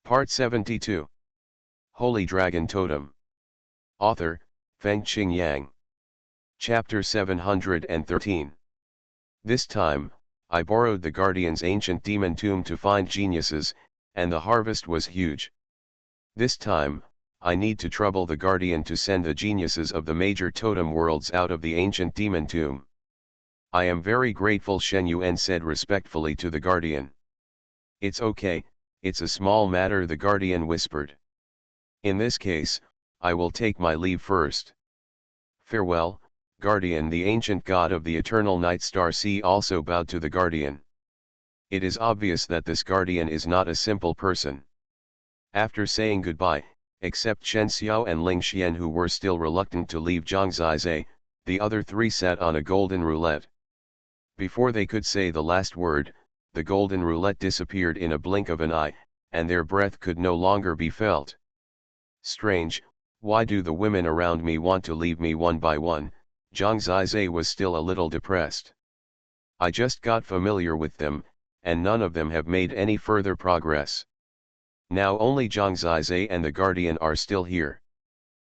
Part 72. Holy Dragon Totem. Author, Fengqing Yang. Chapter 713. This time, I borrowed the Guardian's ancient demon tomb to find geniuses, and the harvest was huge. This time, I need to trouble the Guardian to send the geniuses of the major totem worlds out of the ancient demon tomb. I am very grateful, Xuanhuan said respectfully to the Guardian. It's okay, it's a small matter, the Guardian whispered. In this case, I will take my leave first. Farewell, Guardian. The ancient god of the eternal night star sea also bowed to the Guardian. It is obvious that this Guardian is not a simple person. After saying goodbye, except Chen Xiao and Ling Xian, who were still reluctant to leave Zhangzai, the other three sat on a golden roulette. Before they could say the last word, the golden roulette disappeared in a blink of an eye, and their breath could no longer be felt. Strange, why do the women around me want to leave me one by one? Zhangzai was still a little depressed. I just got familiar with them, and none of them have made any further progress. Now only Zhangzai and the Guardian are still here.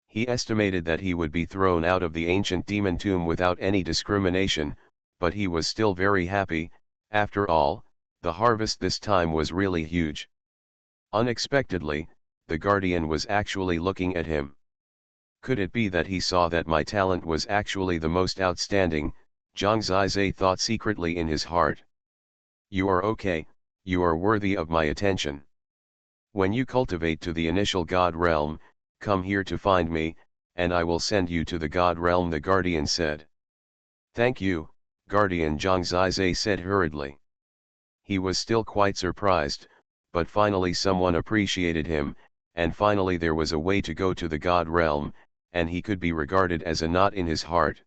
He estimated that he would be thrown out of the ancient demon tomb without any discrimination, but he was still very happy. After all, the harvest this time was really huge. Unexpectedly, the Guardian was actually looking at him. Could it be that he saw that my talent was actually the most outstanding? Zhangzai thought secretly in his heart. You are okay, you are worthy of my attention. When you cultivate to the initial God realm, come here to find me, and I will send you to the God realm, the Guardian said. Thank you, Guardian, Zhangzai said hurriedly. He was still quite surprised, but finally someone appreciated him, and finally there was a way to go to the God realm, and he could be regarded as a knot in his heart.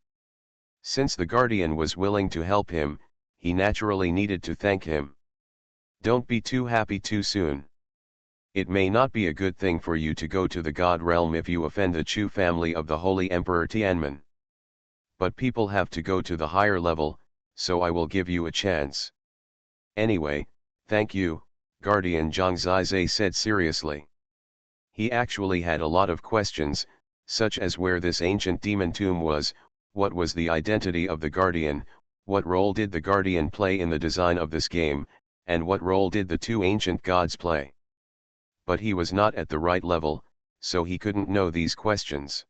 Since the Guardian was willing to help him, he naturally needed to thank him. Don't be too happy too soon. It may not be a good thing for you to go to the God realm if you offend the Chu family of the Holy Emperor Tianmen. But people have to go to the higher level, so I will give you a chance. Anyway, thank you, Guardian, Zhangzai said seriously. He actually had a lot of questions, such as where this ancient demon tomb was, what was the identity of the Guardian, what role did the Guardian play in the design of this game, and what role did the two ancient gods play. But he was not at the right level, so he couldn't know these questions.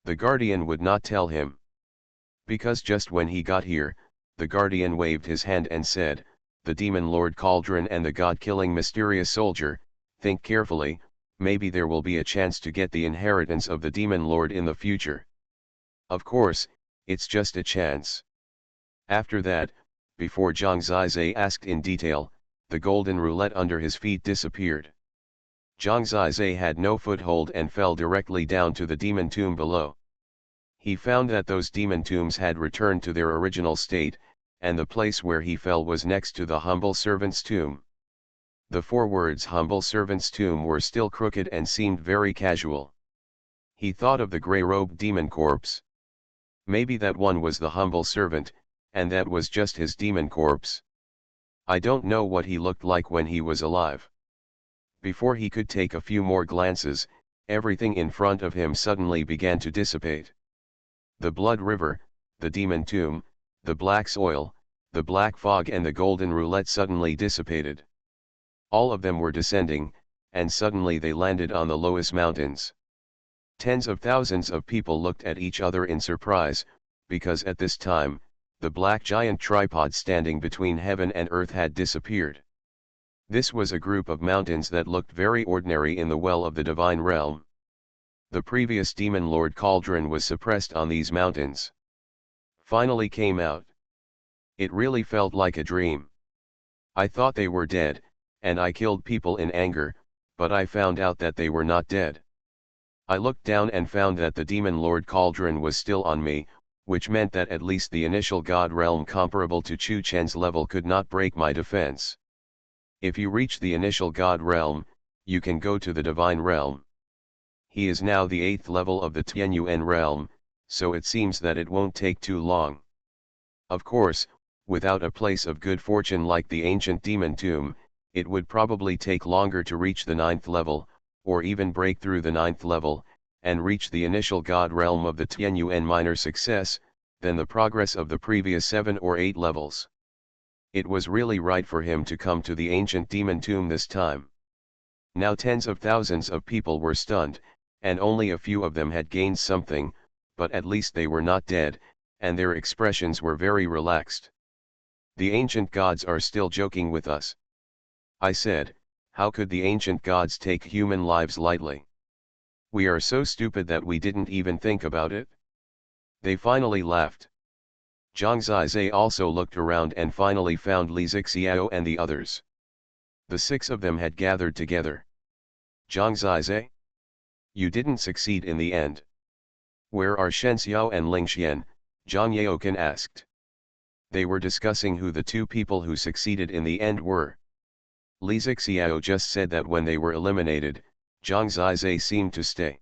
The Guardian would not tell him. Because just when he got here, the Guardian waved his hand and said, the Demon Lord Cauldron and the God-killing mysterious soldier, think carefully, maybe there will be a chance to get the inheritance of the Demon Lord in the future. Of course, it's just a chance. After that, before Zhangzai asked in detail, the golden roulette under his feet disappeared. Zhangzai had no foothold and fell directly down to the demon tomb below. He found that those demon tombs had returned to their original state, and the place where he fell was next to the humble servant's tomb. The four words humble servant's tomb were still crooked and seemed very casual. He thought of the grey-robed demon corpse. Maybe that one was the humble servant, and that was just his demon corpse. I don't know what he looked like when he was alive. Before he could take a few more glances, everything in front of him suddenly began to dissipate. The blood river, the demon tomb, the black soil, the black fog and the golden roulette suddenly dissipated. All of them were descending, and suddenly they landed on the Loess Mountains. Tens of thousands of people looked at each other in surprise, because at this time, the black giant tripod standing between heaven and earth had disappeared. This was a group of mountains that looked very ordinary in the well of the divine realm. The previous Demon Lord Cauldron was suppressed on these mountains. Finally came out. It really felt like a dream. I thought they were dead, and I killed people in anger, but I found out that they were not dead. I looked down and found that the Demon Lord Cauldron was still on me, which meant that at least the initial God realm comparable to Chu Chen's level could not break my defense. If you reach the initial God realm, you can go to the divine realm. He is now the 8th level of the Tianyuan realm, so it seems that it won't take too long. Of course, without a place of good fortune like the ancient demon tomb, it would probably take longer to reach the 9th level, or even break through the 9th level, and reach the initial god realm of the Xuanhuan minor success, than the progress of the previous 7 or 8 levels. It was really right for him to come to the ancient demon tomb this time. Now tens of thousands of people were stunned, and only a few of them had gained something, but at least they were not dead, and their expressions were very relaxed. The ancient gods are still joking with us. I said, how could the ancient gods take human lives lightly? We are so stupid that we didn't even think about it. They finally laughed. Zhang Zizai also looked around and finally found Li Zixiao and the others. The 6 of them had gathered together. Zhang Zizai? You didn't succeed in the end. Where are Shen Xiao and Ling Xian? Zhang Yaokan asked. They were discussing who the 2 people who succeeded in the end were. Li Zixiao just said that when they were eliminated, Zhang Zizai seemed to stay.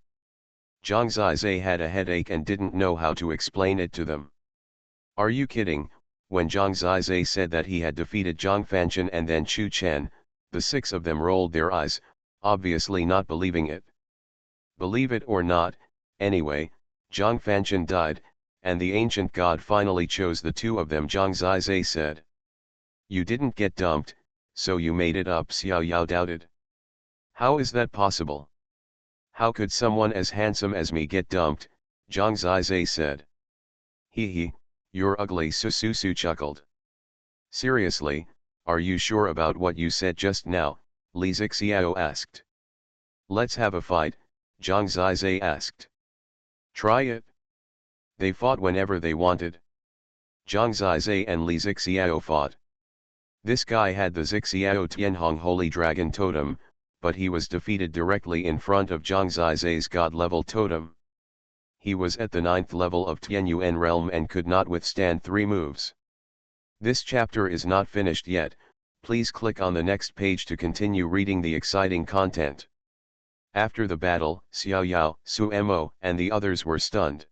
Zhang Zizai had a headache and didn't know how to explain it to them. Are you kidding? When Zhang Zizai said that he had defeated Zhang Fanchen and then Chu Chen, the 6 of them rolled their eyes, obviously not believing it. Believe it or not, anyway, Zhang Fanchen died, and the ancient god finally chose the 2 of them. Zhang Zizai said. You didn't get dumped, so you made it up, Xiao Yao doubted. How is that possible? How could someone as handsome as me get dumped? Zhang Zizai said. Hee, you're ugly, Susu chuckled. Seriously, are you sure about what you said just now? Li Zixiao asked. Let's have a fight, Zhang Zizai asked. Try it. They fought whenever they wanted. Zhang Zizai and Li Zixiao fought. This guy had the Zixiao Tianhong Holy Dragon Totem, but he was defeated directly in front of Zhang Zizai's god-level totem. He was at the 9th level of Tianyuan realm and could not withstand 3 moves. This chapter is not finished yet, please click on the next page to continue reading the exciting content. After the battle, Xiao Yao, Su Mo, and the others were stunned.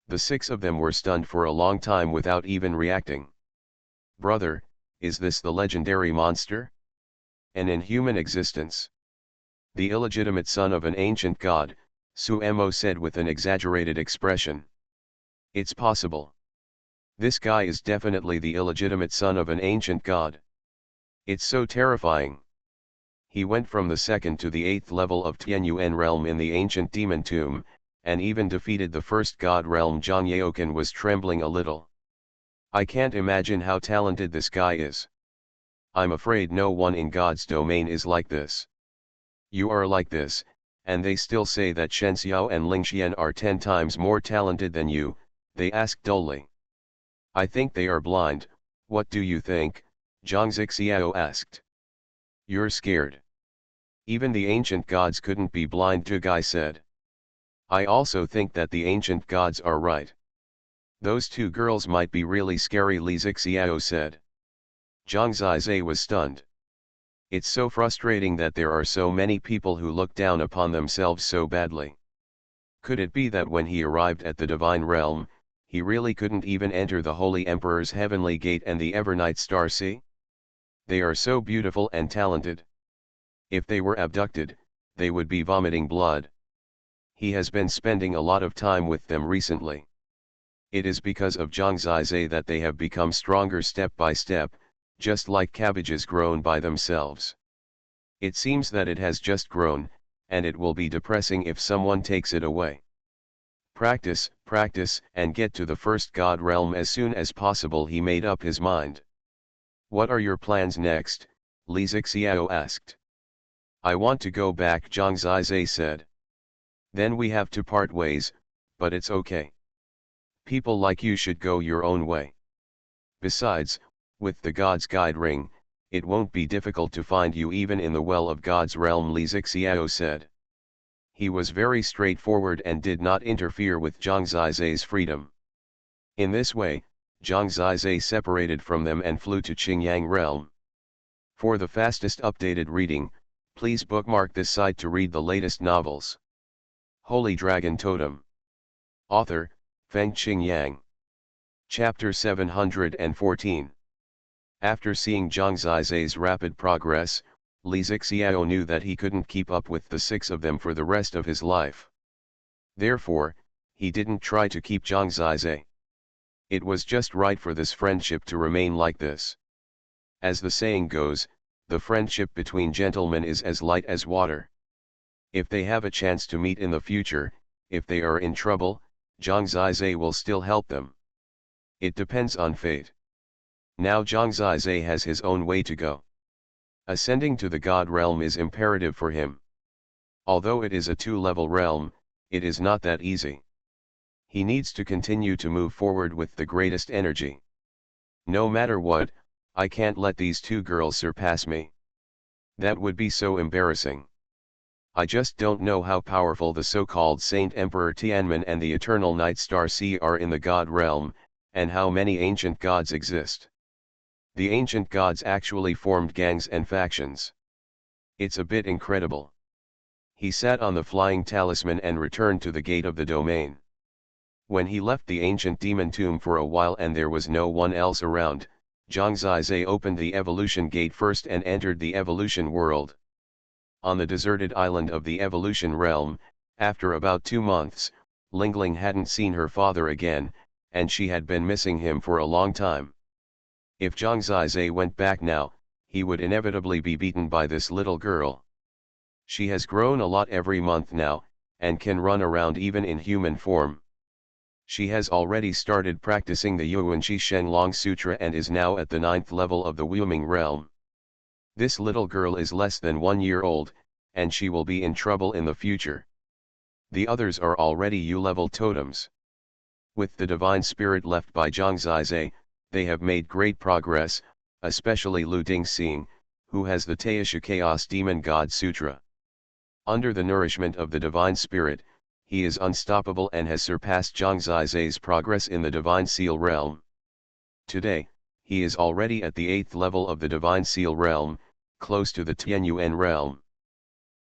The 6 of them were stunned for a long time without even reacting. Brother, is this the legendary monster? An inhuman existence. The illegitimate son of an ancient god, Su Mo said with an exaggerated expression. It's possible. This guy is definitely the illegitimate son of an ancient god. It's so terrifying. He went from the 2nd to the 8th level of Tianyuan realm in the ancient demon tomb, and even defeated the 1st god realm. Zhang Yaokan was trembling a little. I can't imagine how talented this guy is. I'm afraid no one in God's domain is like this. You are like this, and they still say that Shen Xiao and Ling Xian are 10 times more talented than you, they asked dully. I think they are blind, what do you think? Zhang Zixiao asked. You're scared. Even the ancient gods couldn't be blind, Zhu Gai said. I also think that the ancient gods are right. Those 2 girls might be really scary, Li Zixiao said. Zhang Zizai was stunned. It's so frustrating that there are so many people who look down upon themselves so badly. Could it be that when he arrived at the divine realm, he really couldn't even enter the Holy Emperor's heavenly gate and the Evernight Star Sea? They are so beautiful and talented. If they were abducted, they would be vomiting blood. He has been spending a lot of time with them recently. It is because of Zhang Zizai that they have become stronger step by step, just like cabbages grown by themselves. It seems that it has just grown, and it will be depressing if someone takes it away. Practice, practice, and get to the 1st god realm as soon as possible, he made up his mind. What are your plans next? Li Zixiao asked. I want to go back, Zhang Zizai said. Then we have to part ways, but it's okay. People like you should go your own way. Besides, with the God's Guide ring, it won't be difficult to find you even in the well of God's realm, Li Zixiao said. He was very straightforward and did not interfere with Zhang Zizai's freedom. In this way, Zhang Zizai separated from them and flew to Qingyang realm. For the fastest updated reading, please bookmark this site to read the latest novels. Holy Dragon Totem. Author, Feng Qingyang. Chapter 714. After seeing Zhang Zizai's rapid progress, Li Zixiao knew that he couldn't keep up with the six of them for the rest of his life. Therefore, he didn't try to keep Zhang Zizai. It was just right for this friendship to remain like this. As the saying goes, the friendship between gentlemen is as light as water. If they have a chance to meet in the future, if they are in trouble, Zhang Zizai will still help them. It depends on fate. Now Zhang Zizai has his own way to go. Ascending to the God realm is imperative for him. Although it is a two-level realm, it is not that easy. He needs to continue to move forward with the greatest energy. No matter what, I can't let these two girls surpass me. That would be so embarrassing. I just don't know how powerful the so-called Saint Emperor Tianmen and the Eternal Night Star Sea are in the God realm, and how many ancient gods exist. The ancient gods actually formed gangs and factions. It's a bit incredible. He sat on the flying talisman and returned to the gate of the domain. When he left the ancient demon tomb for a while and there was no one else around, Zhang Zizai opened the evolution gate first and entered the evolution world. On the deserted island of the evolution realm, after about 2 months, Lingling hadn't seen her father again, and she had been missing him for a long time. If Zhang Zizai went back now, he would inevitably be beaten by this little girl. She has grown a lot every month now, and can run around even in human form. She has already started practicing the Yuanqi Shenglong Sutra and is now at the 9th level of the Wuming realm. This little girl is less than 1 year old, and she will be in trouble in the future. The others are already U-level totems. With the divine spirit left by Zhang Zizai, they have made great progress, especially Lu Dingxing, who has the Taisha Chaos Demon God Sutra. Under the nourishment of the divine spirit, he is unstoppable and has surpassed Zhang Zizai's progress in the divine seal realm. Today, he is already at the 8th level of the divine seal realm, close to the Tianyuan realm.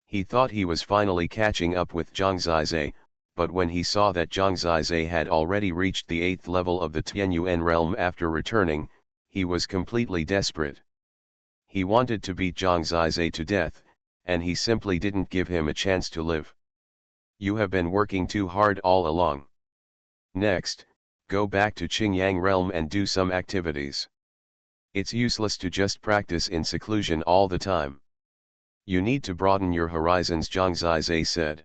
He thought he was finally catching up with Zhang Zizai, but when he saw that Zhang Zizai had already reached the 8th level of the Tianyuan realm after returning, he was completely desperate. He wanted to beat Zhang Zizai to death, and he simply didn't give him a chance to live. You have been working too hard all along. Next, go back to Qingyang realm and do some activities. It's useless to just practice in seclusion all the time. You need to broaden your horizons, Zhang Zizai said.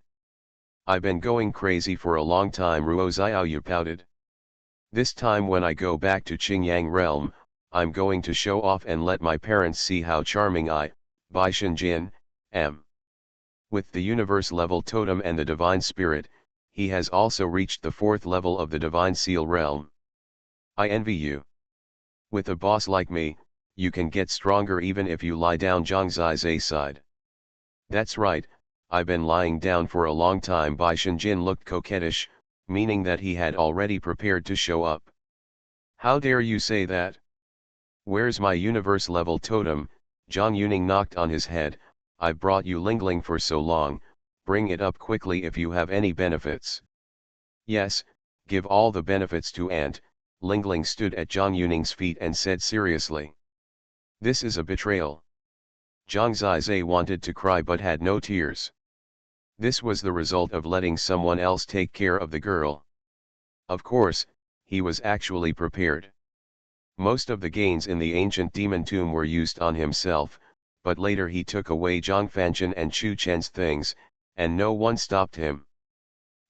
I've been going crazy for a long time, Ruo Xiaoyu pouted. This time when I go back to Qingyang realm, I'm going to show off and let my parents see how charming I, Bai Shenjin, am. With the universe level totem and the divine spirit, he has also reached the 4th level of the divine seal realm. I envy you. With a boss like me, you can get stronger even if you lie down, Zhang Zizai sighed. That's right, I've been lying down for a long time. Bai Shenjin looked coquettish, meaning that he had already prepared to show up. How dare you say that? Where's my universe level totem? Zhang Yuning knocked on his head. I've brought you Lingling for so long, bring it up quickly if you have any benefits. Yes, give all the benefits to Aunt. Lingling stood at Zhang Yuning's feet and said seriously. This is a betrayal. Zhang Zizai wanted to cry but had no tears. This was the result of letting someone else take care of the girl. Of course, he was actually prepared. Most of the gains in the ancient demon tomb were used on himself, but later he took away Zhang Fanchen and Chu Chen's things, and no one stopped him.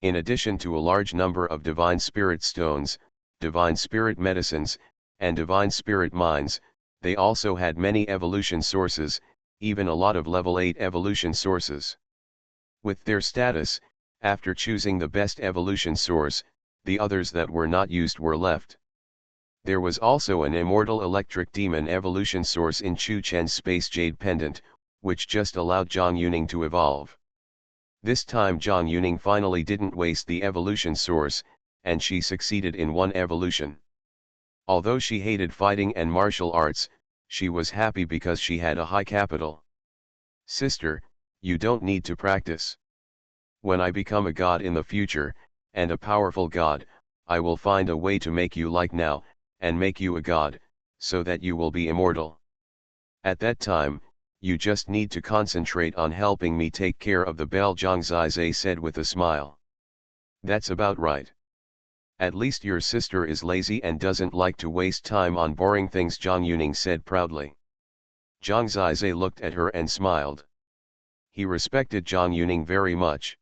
In addition to a large number of divine spirit stones, divine spirit medicines, and divine spirit mines, they also had many evolution sources, even a lot of level 8 evolution sources. With their status, after choosing the best evolution source, the others that were not used were left. There was also an immortal electric demon evolution source in Chu Chen's Space Jade Pendant, which just allowed Zhang Yuning to evolve. This time Zhang Yuning finally didn't waste the evolution source, and she succeeded in one evolution. Although she hated fighting and martial arts, she was happy because she had a high capital. Sister, you don't need to practice. When I become a god in the future, and a powerful god, I will find a way to make you like now, and make you a god, so that you will be immortal. At that time, you just need to concentrate on helping me take care of the bell, Zhang Zizai said with a smile. That's about right. At least your sister is lazy and doesn't like to waste time on boring things, Zhang Yuning said proudly. Zhang Zizai looked at her and smiled. He respected Zhang Yuning very much.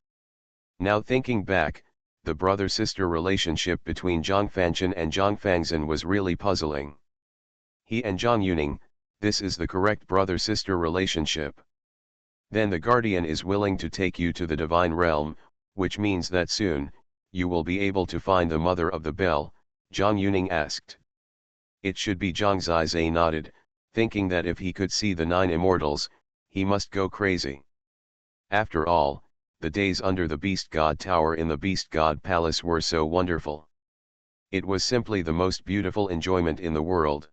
Now thinking back, the brother-sister relationship between Zhang Fanchen and Zhang Fangzhen was really puzzling. He and Zhang Yuning, this is the correct brother-sister relationship. Then the guardian is willing to take you to the divine realm, which means that soon, you will be able to find the mother of the bell, Zhang Yuning asked. It should be, Zhang Zizai nodded, thinking that if he could see the 9 immortals, he must go crazy. After all, the days under the Beast God Tower in the Beast God Palace were so wonderful. It was simply the most beautiful enjoyment in the world.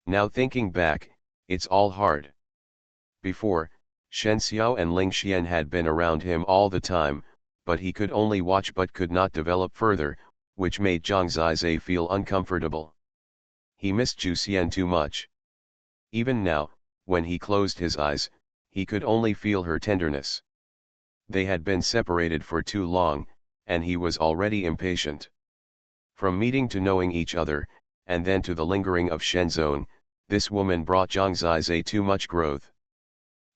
Now thinking back, it's all hard. Before, Shen Xiao and Ling Xian had been around him all the time, but he could only watch but could not develop further, which made Zhang Zizai feel uncomfortable. He missed Zhu Xian too much. Even now, when he closed his eyes, he could only feel her tenderness. They had been separated for too long, and he was already impatient. From meeting to knowing each other, and then to the lingering of Shenzong, this woman brought Zhang Zizai too much growth.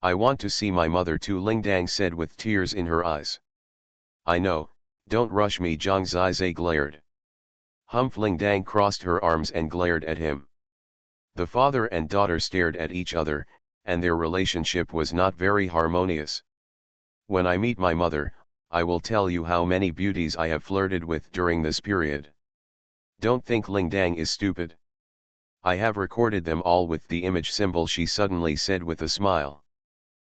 I want to see my mother too, Lingdang said with tears in her eyes. I know, don't rush me, Zhang Zizai glared. Humph, Lingdang crossed her arms and glared at him. The father and daughter stared at each other, and their relationship was not very harmonious. When I meet my mother, I will tell you how many beauties I have flirted with during this period. Don't think Lingdang is stupid. I have recorded them all with the image symbol, she suddenly said with a smile.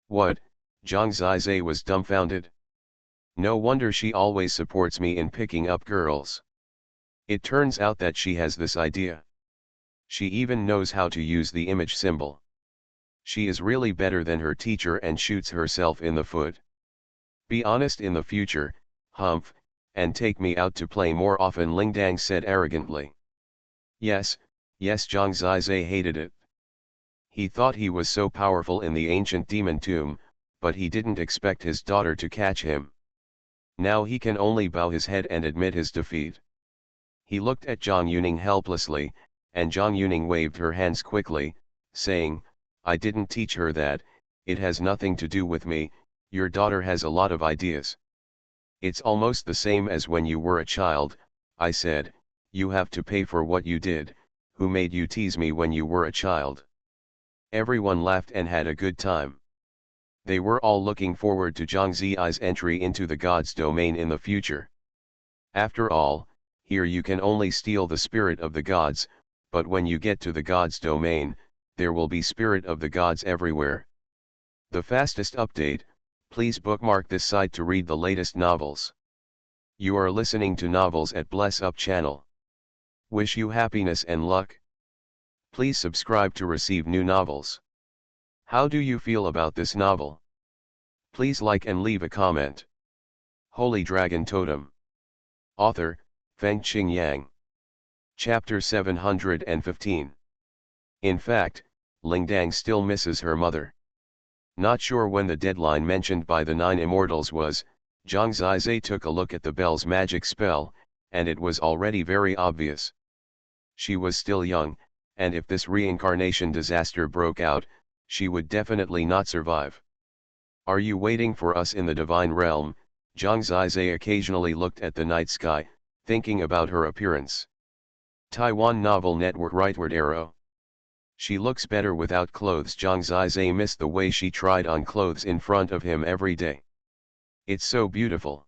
What? Zhang Zizai was dumbfounded. No wonder she always supports me in picking up girls. It turns out that she has this idea. She even knows how to use the image symbol. She is really better than her teacher and shoots herself in the foot. Be honest in the future, Humph, and take me out to play more often, Lingdang said arrogantly. Yes, yes, Zhang Zizai hated it. He thought he was so powerful in the ancient demon tomb, but he didn't expect his daughter to catch him. Now he can only bow his head and admit his defeat. He looked at Zhang Yuning helplessly, and Zhang Yuning waved her hands quickly, saying, I didn't teach her that, it has nothing to do with me, your daughter has a lot of ideas. It's almost the same as when you were a child, I said, you have to pay for what you did, who made you tease me when you were a child? Everyone laughed and had a good time. They were all looking forward to Zhang Zizai's entry into the god's domain in the future. After all, here you can only steal the spirit of the gods, but when you get to the god's domain, there will be spirit of the gods everywhere. The fastest update, please bookmark this site to read the latest novels. You are listening to Novels at Bless Up channel. Wish you happiness and luck. Please subscribe to receive new novels. How do you feel about this novel? Please like and leave a comment. Holy Dragon Totem. Author, Fengqing Yang. Chapter 715. In fact, Lingdang still misses her mother. Not sure when the deadline mentioned by the 9 immortals was, Zhang Zizai took a look at the bell's magic spell, and it was already very obvious. She was still young, and if this reincarnation disaster broke out, she would definitely not survive. Are you waiting for us in the divine realm? Zhang Zizai occasionally looked at the night sky, thinking about her appearance. Taiwan Novel Network Rightward Arrow. She looks better without clothes. Zhang Zizai missed the way she tried on clothes in front of him every day. It's so beautiful.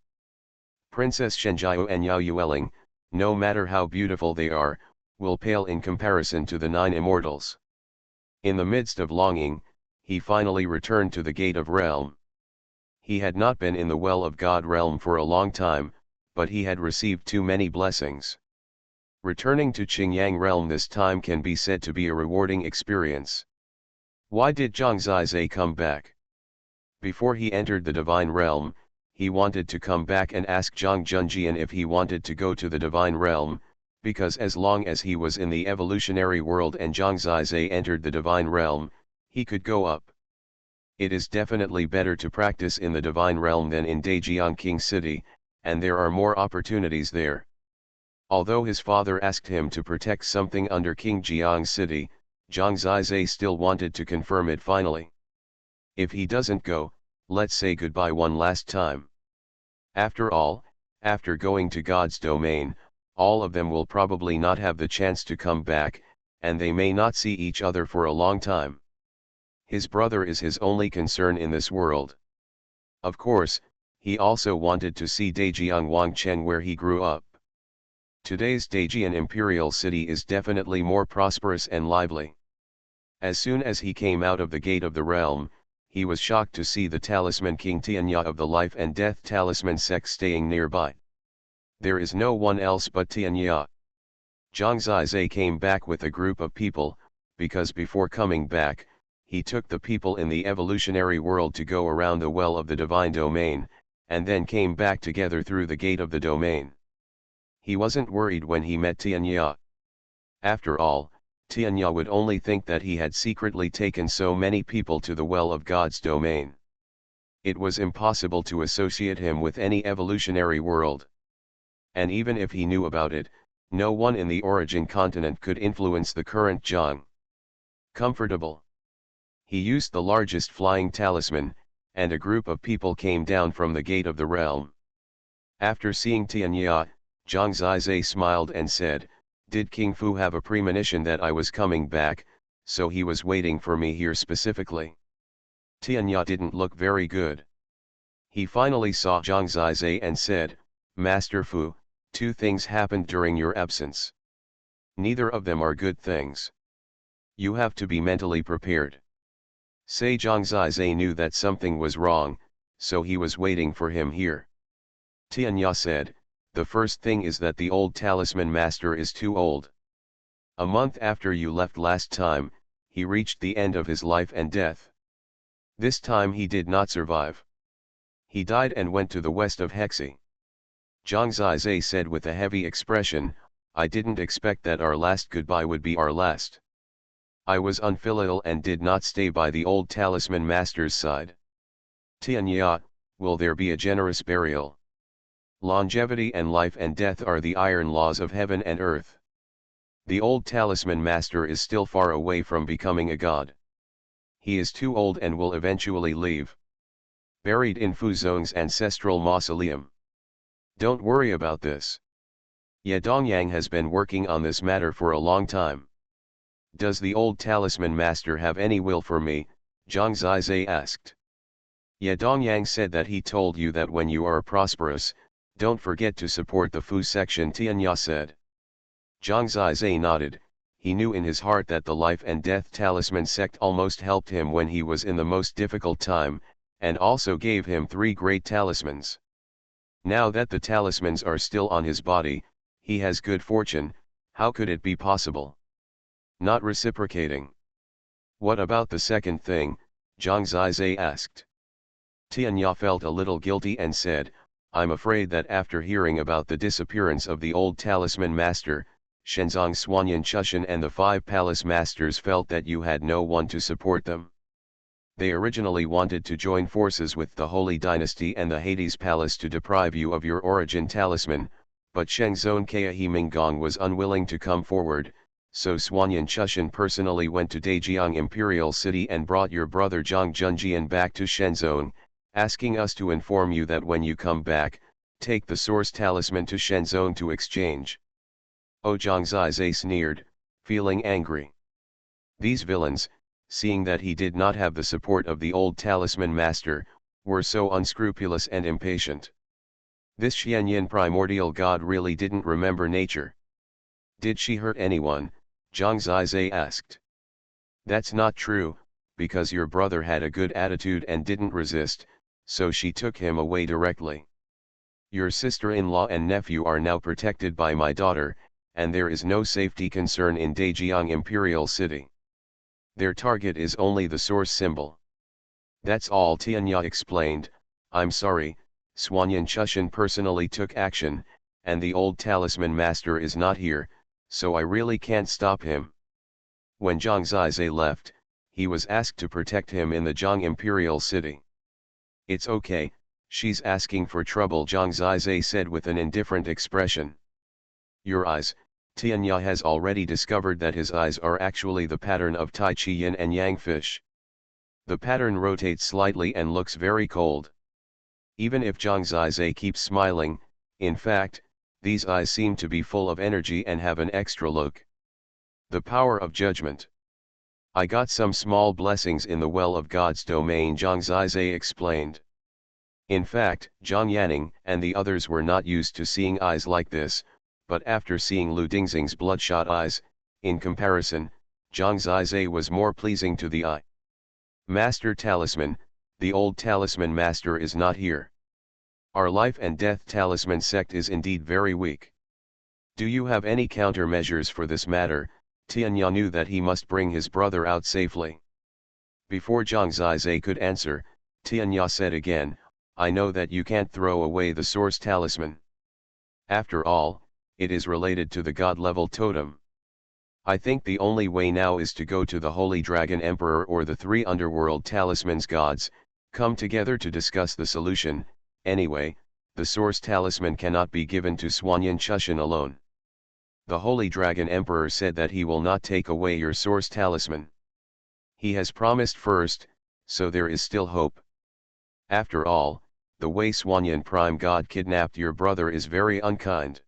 Princess Shenjiao and Yao Yueling, no matter how beautiful they are, will pale in comparison to the 9 immortals. In the midst of longing, he finally returned to the Gate of Realm. He had not been in the Well of God realm for a long time, but he had received too many blessings. Returning to Qingyang realm this time can be said to be a rewarding experience. Why did Zhang Zizai come back? Before he entered the divine realm, he wanted to come back and ask Zhang Junjian if he wanted to go to the divine realm, because as long as he was in the evolutionary world and Zhang Zizai entered the divine realm, he could go up. It is definitely better to practice in the divine realm than in Daejiang King City, and there are more opportunities there. Although his father asked him to protect something under King Jiang City, Zhang Zizai still wanted to confirm it finally. If he doesn't go, let's say goodbye one last time. After all, after going to God's domain, all of them will probably not have the chance to come back, and they may not see each other for a long time. His brother is his only concern in this world. Of course, he also wanted to see Daejiang Wangcheng where he grew up. Today's Daejian Imperial City is definitely more prosperous and lively. As soon as he came out of the gate of the realm, he was shocked to see the talisman King Tianya of the Life and Death Talisman sect staying nearby. There is no one else but Tianya. Zhang Zizai came back with a group of people, because before coming back, he took the people in the evolutionary world to go around the well of the divine domain, and then came back together through the gate of the domain. He wasn't worried when he met Tianya. After all, Tianya would only think that he had secretly taken so many people to the well of God's domain. It was impossible to associate him with any evolutionary world. And even if he knew about it, no one in the origin continent could influence the current Zhang. Comfortable. He used the largest flying talisman, and a group of people came down from the gate of the realm. After seeing Tianya, Zhang Zizai smiled and said, "Did King Fu have a premonition that I was coming back, so he was waiting for me here specifically?" Tianya didn't look very good. He finally saw Zhang Zizai and said, "Master Fu, two things happened during your absence. Neither of them are good things. You have to be mentally prepared." Zhang Zizai knew that something was wrong, so he was waiting for him here. Tianya said, "The first thing is that the old talisman master is too old. A month after you left last time, he reached the end of his life and death. This time he did not survive. He died and went to the west of Hexi." Zhang Zizai said with a heavy expression, "I didn't expect that our last goodbye would be our last. I was unfilial and did not stay by the old talisman master's side." Tianya, will there be a generous burial? Longevity and life and death are the iron laws of heaven and earth. The old talisman master is still far away from becoming a god. He is too old and will eventually leave. Buried in Fuzong's ancestral mausoleum. Don't worry about this. Ye Dongyang has been working on this matter for a long time. Does the old talisman master have any will for me? Zhang Zizai asked. Ye Dongyang said that he told you that when you are prosperous, don't forget to support the Fu section, Tianya said. Zhang Zizai nodded. He knew in his heart that the Life and Death Talisman sect almost helped him when he was in the most difficult time, and also gave him 3 great talismans. Now that the talismans are still on his body, he has good fortune. How could it be possible? Not reciprocating. What about the second thing? Zhang Zizai asked. Tianya felt a little guilty and said, "I'm afraid that after hearing about the disappearance of the old talisman master, Shenzong Xuanhuan Chushan and the 5 palace masters felt that you had no one to support them. They originally wanted to join forces with the Holy Dynasty and the Hades Palace to deprive you of your origin talisman, but Shenzong Kaihe Minggong was unwilling to come forward, so Xuanhuan Chushan personally went to Daejiang Imperial City and brought your brother Zhang Junjian back to Shenzong, asking us to inform you that when you come back, take the source talisman to Shenzong to exchange." Oh, Zhang Zizai sneered, feeling angry. These villains, seeing that he did not have the support of the old talisman master, were so unscrupulous and impatient. This Xianyin primordial god really didn't remember nature. Did she hurt anyone? Zhang Zizai asked. That's not true, because your brother had a good attitude and didn't resist, so she took him away directly. Your sister-in-law and nephew are now protected by my daughter, and there is no safety concern in Daejiang Imperial City. Their target is only the source symbol. That's all, Tianya explained. I'm sorry, Xuanhuan Chushan personally took action, and the old talisman master is not here, so I really can't stop him. When Zhang Zizai left, he was asked to protect him in the Zhang Imperial City. It's okay, she's asking for trouble, Zhang Zizai said with an indifferent expression. Your eyes, Tianya has already discovered that his eyes are actually the pattern of Tai Chi Yin and Yang fish. The pattern rotates slightly and looks very cold. Even if Zhang Zizai keeps smiling, in fact, these eyes seem to be full of energy and have an extra look. The power of judgment. I got some small blessings in the well of God's domain, Zhang Zizai explained. In fact, Zhang Yanning and the others were not used to seeing eyes like this, but after seeing Lu Dingxing's bloodshot eyes, in comparison, Zhang Zizai was more pleasing to the eye. Master Talisman, the old talisman master is not here. Our life and death talisman sect is indeed very weak. Do you have any countermeasures for this matter? Tianya knew that he must bring his brother out safely. Before Zhang Zizai could answer, Tianya said again, I know that you can't throw away the source talisman. After all, it is related to the god-level totem. I think the only way now is to go to the Holy Dragon Emperor or the three underworld talismans gods, come together to discuss the solution. Anyway, the source talisman cannot be given to Xuanhuan Chushan alone. The Holy Dragon Emperor said that he will not take away your source talisman. He has promised first, so there is still hope. After all, the way Xuanhuan Prime God kidnapped your brother is very unkind.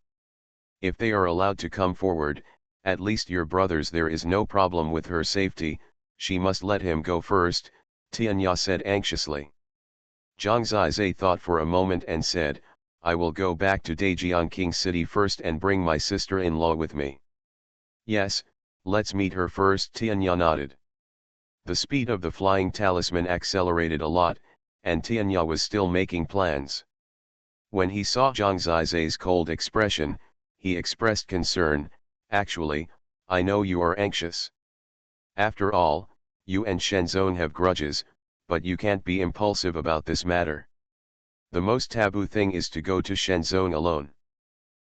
If they are allowed to come forward, at least your brother's there is no problem with her safety, she must let him go first, Tianya said anxiously. Zhang Zizai thought for a moment and said, I will go back to Daejiang King City first and bring my sister-in-law with me. Yes, let's meet her first, Tianya nodded. The speed of the flying talisman accelerated a lot, and Tianya was still making plans. When he saw Zhang Zizai's cold expression, he expressed concern. Actually, I know you are anxious. After all, you and Shenzong have grudges, but you can't be impulsive about this matter. The most taboo thing is to go to Shenzong alone.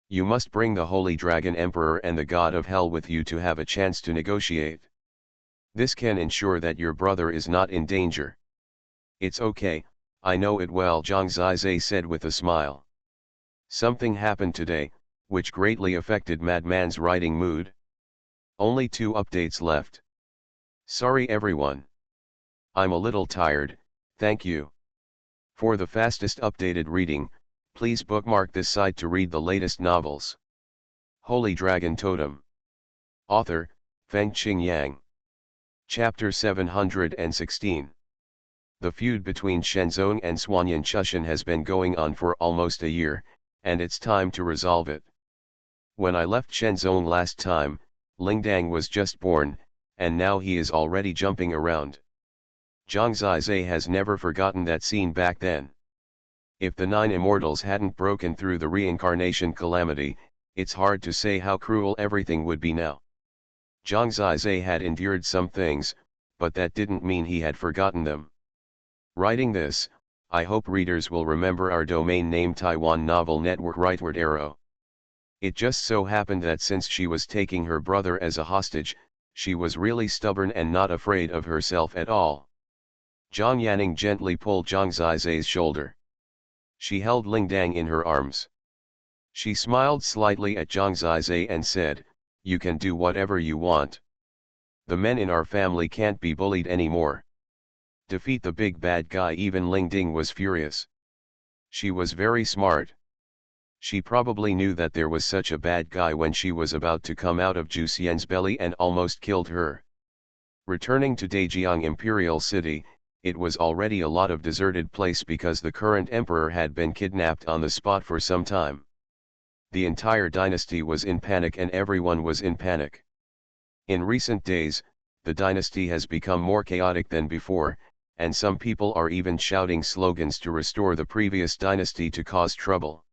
You must bring the Holy Dragon Emperor and the God of Hell with you to have a chance to negotiate. This can ensure that your brother is not in danger. It's okay, I know it well, Zhang Zizai said with a smile. Something happened today, which greatly affected Madman's writing mood. Only 2 updates left. Sorry everyone. I'm a little tired, thank you. For the fastest updated reading, please bookmark this site to read the latest novels. Holy Dragon Totem. Author, Fengqing Yang. Chapter 716. The feud between Shenzong and Xuanhuan Chushan has been going on for almost a year, and it's time to resolve it. When I left Shenzong last time, Lingdang was just born, and now he is already jumping around. Zhang Zizai has never forgotten that scene back then. If the 9 Immortals hadn't broken through the reincarnation calamity, it's hard to say how cruel everything would be now. Zhang Zizai had endured some things, but that didn't mean he had forgotten them. Writing this, I hope readers will remember our domain name Taiwan Novel Network Rightward Arrow. It just so happened that since she was taking her brother as a hostage, she was really stubborn and not afraid of herself at all. Zhang Yanning gently pulled Zhang Zizai's shoulder. She held Lingdang in her arms. She smiled slightly at Zhang Zizai and said, you can do whatever you want. The men in our family can't be bullied anymore. Defeat the big bad guy. Even Lingding was furious. She was very smart. She probably knew that there was such a bad guy when she was about to come out of Zhu Xian's belly and almost killed her. Returning to Daejiang Imperial City, it was already a lot of deserted place because the current emperor had been kidnapped on the spot for some time. The entire dynasty was in panic and everyone was in panic. In recent days, the dynasty has become more chaotic than before, and some people are even shouting slogans to restore the previous dynasty to cause trouble.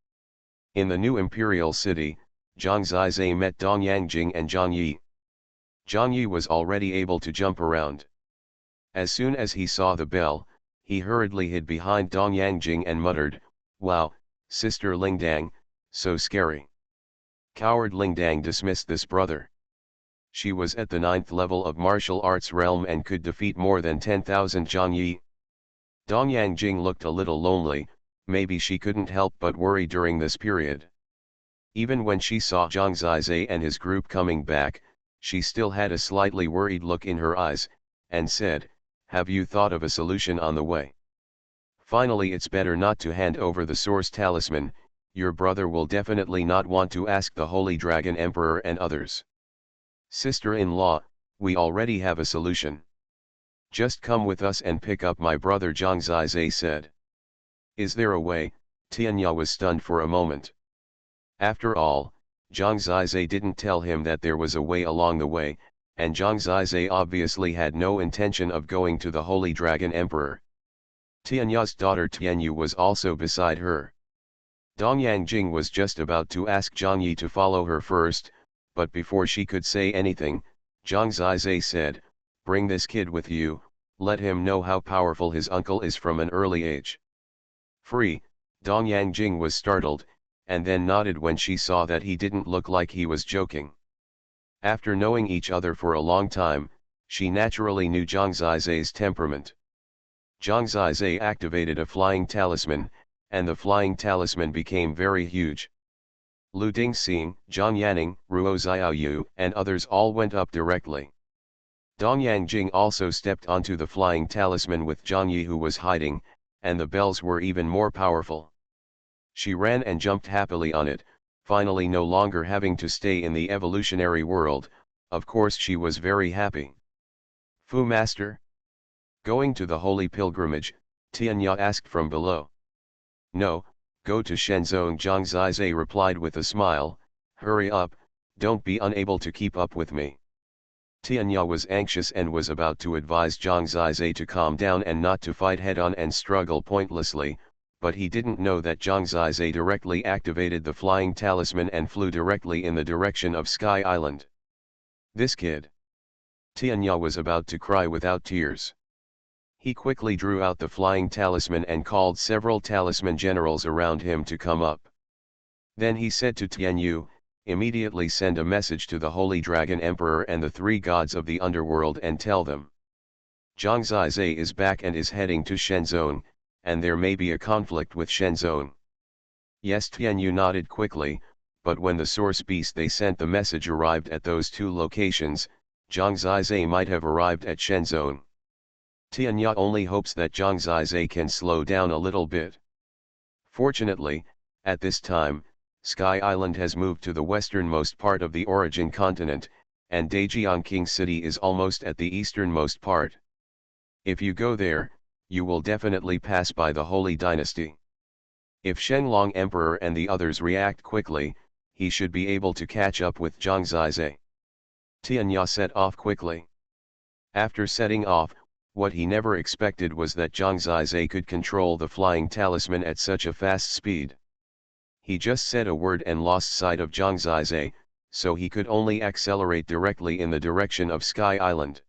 In the new imperial city, Zhang Zizai met Dong Yangjing and Zhang Yi. Zhang Yi was already able to jump around. As soon as he saw the bell, he hurriedly hid behind Dong Yangjing and muttered, "Wow, Sister Lingdang, so scary." Coward Ling Dang dismissed this brother. She was at the 9th level of martial arts realm and could defeat more than 10,000 Zhang Yi. Dong Yangjing looked a little lonely, maybe she couldn't help but worry during this period. Even when she saw Zhang Zizai and his group coming back, she still had a slightly worried look in her eyes, and said, "Have you thought of a solution on the way? Finally, it's better not to hand over the Source Talisman, your brother will definitely not want to ask the Holy Dragon Emperor and others." "Sister-in-law, we already have a solution. Just come with us and pick up my brother," Zhang Zizai said. "Is there a way?" Tianya was stunned for a moment. After all, Zhang Zizai didn't tell him that there was a way along the way, and Zhang Zizai obviously had no intention of going to the Holy Dragon Emperor. Tianya's daughter Tianyu was also beside her. Dong Yangjing was just about to ask Zhang Yi to follow her first, but before she could say anything, Zhang Zizai said, "Bring this kid with you, let him know how powerful his uncle is from an early age." "Free," Dong Yangjing was startled, and then nodded when she saw that he didn't look like he was joking. After knowing each other for a long time, she naturally knew Zhang Zizai's temperament. Zhang Zizai activated a flying talisman, and the flying talisman became very huge. Lu Dingxing, Zhang Yanning, Ruo Xiaoyu, and others all went up directly. Dong Yangjing also stepped onto the flying talisman with Zhang Yi, who was hiding, and the bells were even more powerful. She ran and jumped happily on it, finally no longer having to stay in the evolutionary world. Of course she was very happy. "Fu Master? Going to the holy pilgrimage?" Tianya asked from below. "No, go to Shenzong," Zhang Zizai replied with a smile. "Hurry up, don't be unable to keep up with me." Tianya was anxious and was about to advise Zhang Zizai to calm down and not to fight head-on and struggle pointlessly, but he didn't know that Zhang Zizai directly activated the flying talisman and flew directly in the direction of Sky Island. "This kid!" Tianya was about to cry without tears. He quickly drew out the flying talisman and called several talisman generals around him to come up. Then he said to Tianyu, "Immediately send a message to the Holy Dragon Emperor and the 3 gods of the underworld and tell them Zhang Zizai is back and is heading to Shenzong, and there may be a conflict with Shenzong." Yes, Tianyu nodded quickly, but when the source beast they sent the message arrived at those 2 locations, Zhang Zizai might have arrived at Shenzong. Tianya only hopes that Zhang Zizai can slow down a little bit. Fortunately, at this time, Sky Island has moved to the westernmost part of the origin continent, and Dajiangqing City is almost at the easternmost part. If you go there, you will definitely pass by the Holy Dynasty. If Shenlong Emperor and the others react quickly, he should be able to catch up with Zhang Zizai. Tianya set off quickly. After setting off, what he never expected was that Zhang Zizai could control the flying talisman at such a fast speed. He just said a word and lost sight of Zhang Zizai, so he could only accelerate directly in the direction of Sky Island.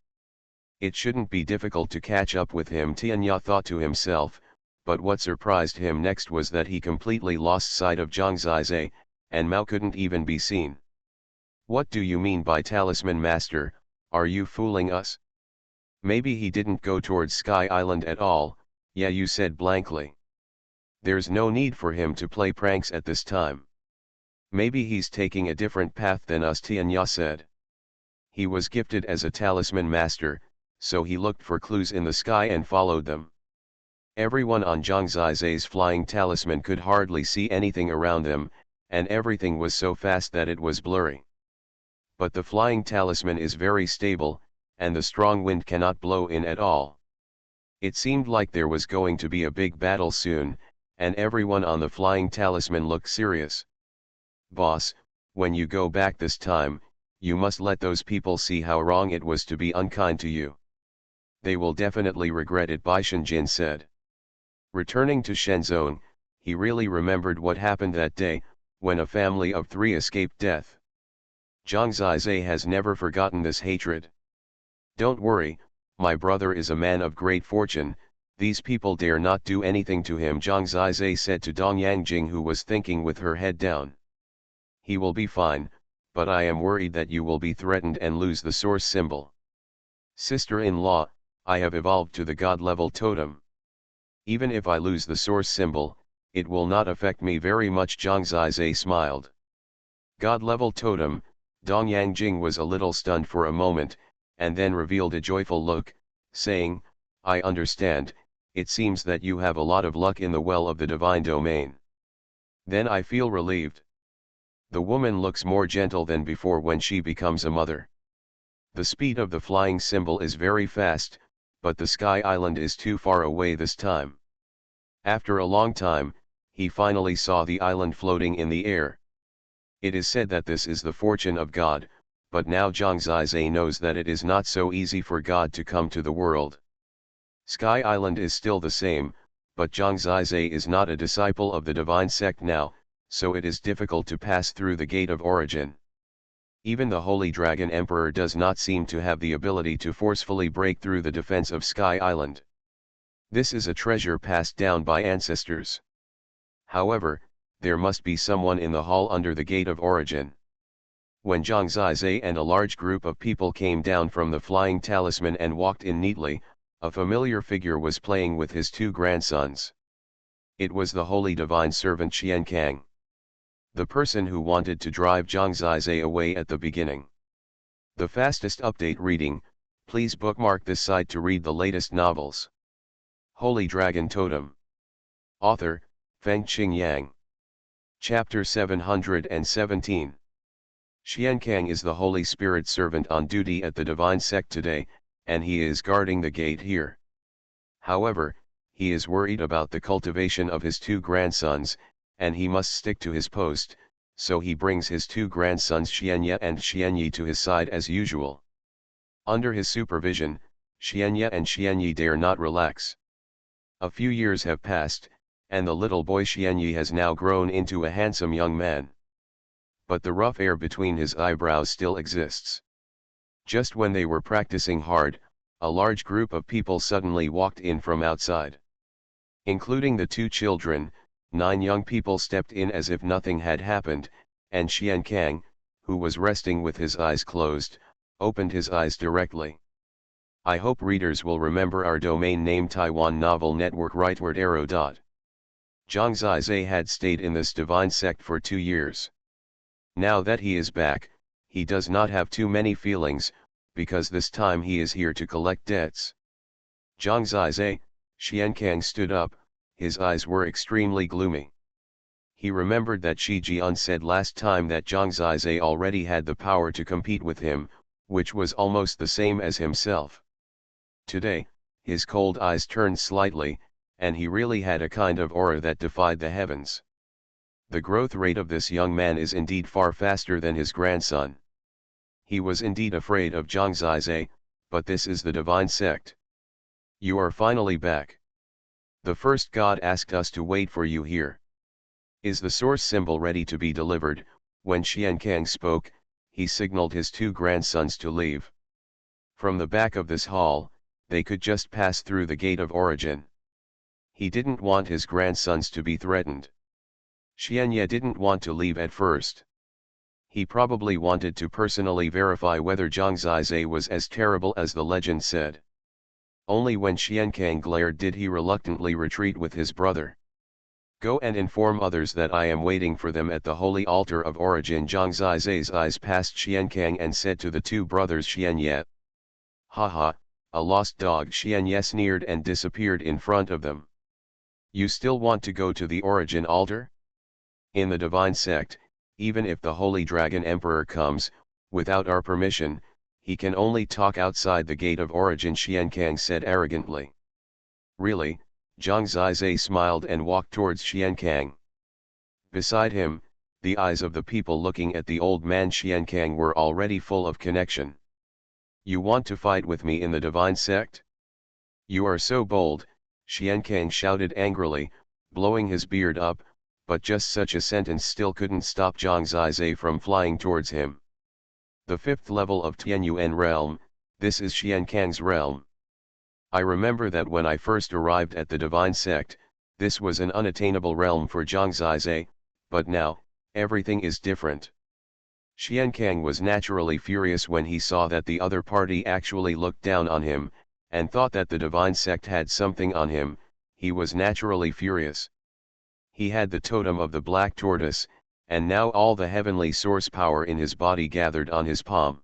It shouldn't be difficult to catch up with him, Tianya thought to himself, but what surprised him next was that he completely lost sight of Zhang Zizai, and Mao couldn't even be seen. "What do you mean by talisman master, are you fooling us? Maybe he didn't go towards Sky Island at all," Yayu said blankly. "There's no need for him to play pranks at this time. Maybe he's taking a different path than us," Tianya said. "He was gifted as a talisman master, so he looked for clues in the sky and followed them." Everyone on Zhang Zizai's flying talisman could hardly see anything around them, and everything was so fast that it was blurry. But the flying talisman is very stable, and the strong wind cannot blow in at all. It seemed like there was going to be a big battle soon, and everyone on the flying talisman looked serious. "Boss, when you go back this time, you must let those people see how wrong it was to be unkind to you. They will definitely regret it," Baishan Jin said. Returning to Shenzong, he really remembered what happened that day, when a family of 3 escaped death. Zhang Zizai has never forgotten this hatred. "Don't worry, my brother is a man of great fortune, these people dare not do anything to him," Zhang Zizai said to Dong Yangjing, who was thinking with her head down. he will be fine, but I am worried that you will be threatened and lose the source symbol. Sister-in-law, I have evolved to the god-level totem. Even if I lose the source symbol, it will not affect me very much. Zhang Zizai smiled. God-level totem, Dong Yangjing was a little stunned for a moment, and then revealed a joyful look, saying, I understand, it seems that you have a lot of luck in the well of the divine domain. Then I feel relieved. The woman looks more gentle than before when she becomes a mother. The speed of the flying symbol is very fast, but the sky island is too far away this time. After a long time, he finally saw the island floating in the air. It is said that this is the fortune of God, but now Zhang Zizai knows that it is not so easy for God to come to the world. Sky Island is still the same, but Zhang Zizai is not a disciple of the divine sect now, so it is difficult to pass through the gate of origin. Even the Holy Dragon Emperor does not seem to have the ability to forcefully break through the defense of Sky Island. This is a treasure passed down by ancestors. However, there must be someone in the hall under the gate of origin. When Zhang Zizai and a large group of people came down from the flying talisman and walked in neatly, a familiar figure was playing with his two grandsons. It was the holy divine servant Xiankang. The person who wanted to drive Zhang Zizai away at the beginning. The fastest update reading, please bookmark this site to read the latest novels. Holy Dragon Totem. Author, Fengqing Yang. Chapter 717. Xiankang is the Holy Spirit servant on duty at the divine sect today, and he is guarding the gate here. However, he is worried about the cultivation of his two grandsons, and he must stick to his post, so he brings his two grandsons Xianye and Xianyi to his side as usual. Under his supervision, Xianye and Xianyi dare not relax. A few years have passed, and the little boy Xianyi has now grown into a handsome young man. But the rough air between his eyebrows still exists. Just when they were practicing hard, a large group of people suddenly walked in from outside. Including the two children, 9 young people stepped in as if nothing had happened, and Xiankang, who was resting with his eyes closed, opened his eyes directly. I hope readers will remember our domain name Taiwan Novel Network rightward arrow. Zhang Zizai had stayed in this divine sect for 2 years. Now that he is back, he does not have too many feelings, because this time he is here to collect debts. Zhang Zizai, Xiankang stood up, his eyes were extremely gloomy. He remembered that Shi Jian said last time that Zhang Zizai already had the power to compete with him, which was almost the same as himself. Today, his cold eyes turned slightly, and he really had a kind of aura that defied the heavens. The growth rate of this young man is indeed far faster than his grandson. He was indeed afraid of Zhang Zizai, but this is the divine sect. You are finally back. The first god asked us to wait for you here. Is the source symbol ready to be delivered? When Xiankang spoke, he signaled his two grandsons to leave. From the back of this hall, they could just pass through the gate of origin. He didn't want his grandsons to be threatened. Xianye didn't want to leave at first. He probably wanted to personally verify whether Zhang Zizai was as terrible as the legend said. Only when Xiankang glared did he reluctantly retreat with his brother. Go and inform others that I am waiting for them at the holy altar of origin. Zhang Zizai's eyes passed Xiankang and said to the two brothers Xianye. Haha, a lost dog. Xianye sneered and disappeared in front of them. You still want to go to the origin altar? In the divine sect, even if the Holy Dragon Emperor comes, without our permission, he can only talk outside the gate of origin, Xiankang said arrogantly. Really? Zhang Zizai smiled and walked towards Xiankang. Beside him, the eyes of the people looking at the old man Xiankang were already full of connection. You want to fight with me in the divine sect? You are so bold, Xiankang shouted angrily, blowing his beard up, but just such a sentence still couldn't stop Zhang Zizai from flying towards him. The 5th level of Tianyuan realm, this is Xiankang's realm. I remember that when I first arrived at the divine sect, this was an unattainable realm for Zhang Zizai, but now, everything is different. Xiankang was naturally furious when he saw that the other party actually looked down on him, and thought that the divine sect had something on him. He was naturally furious. He had the totem of the black tortoise, and now all the heavenly source power in his body gathered on his palm.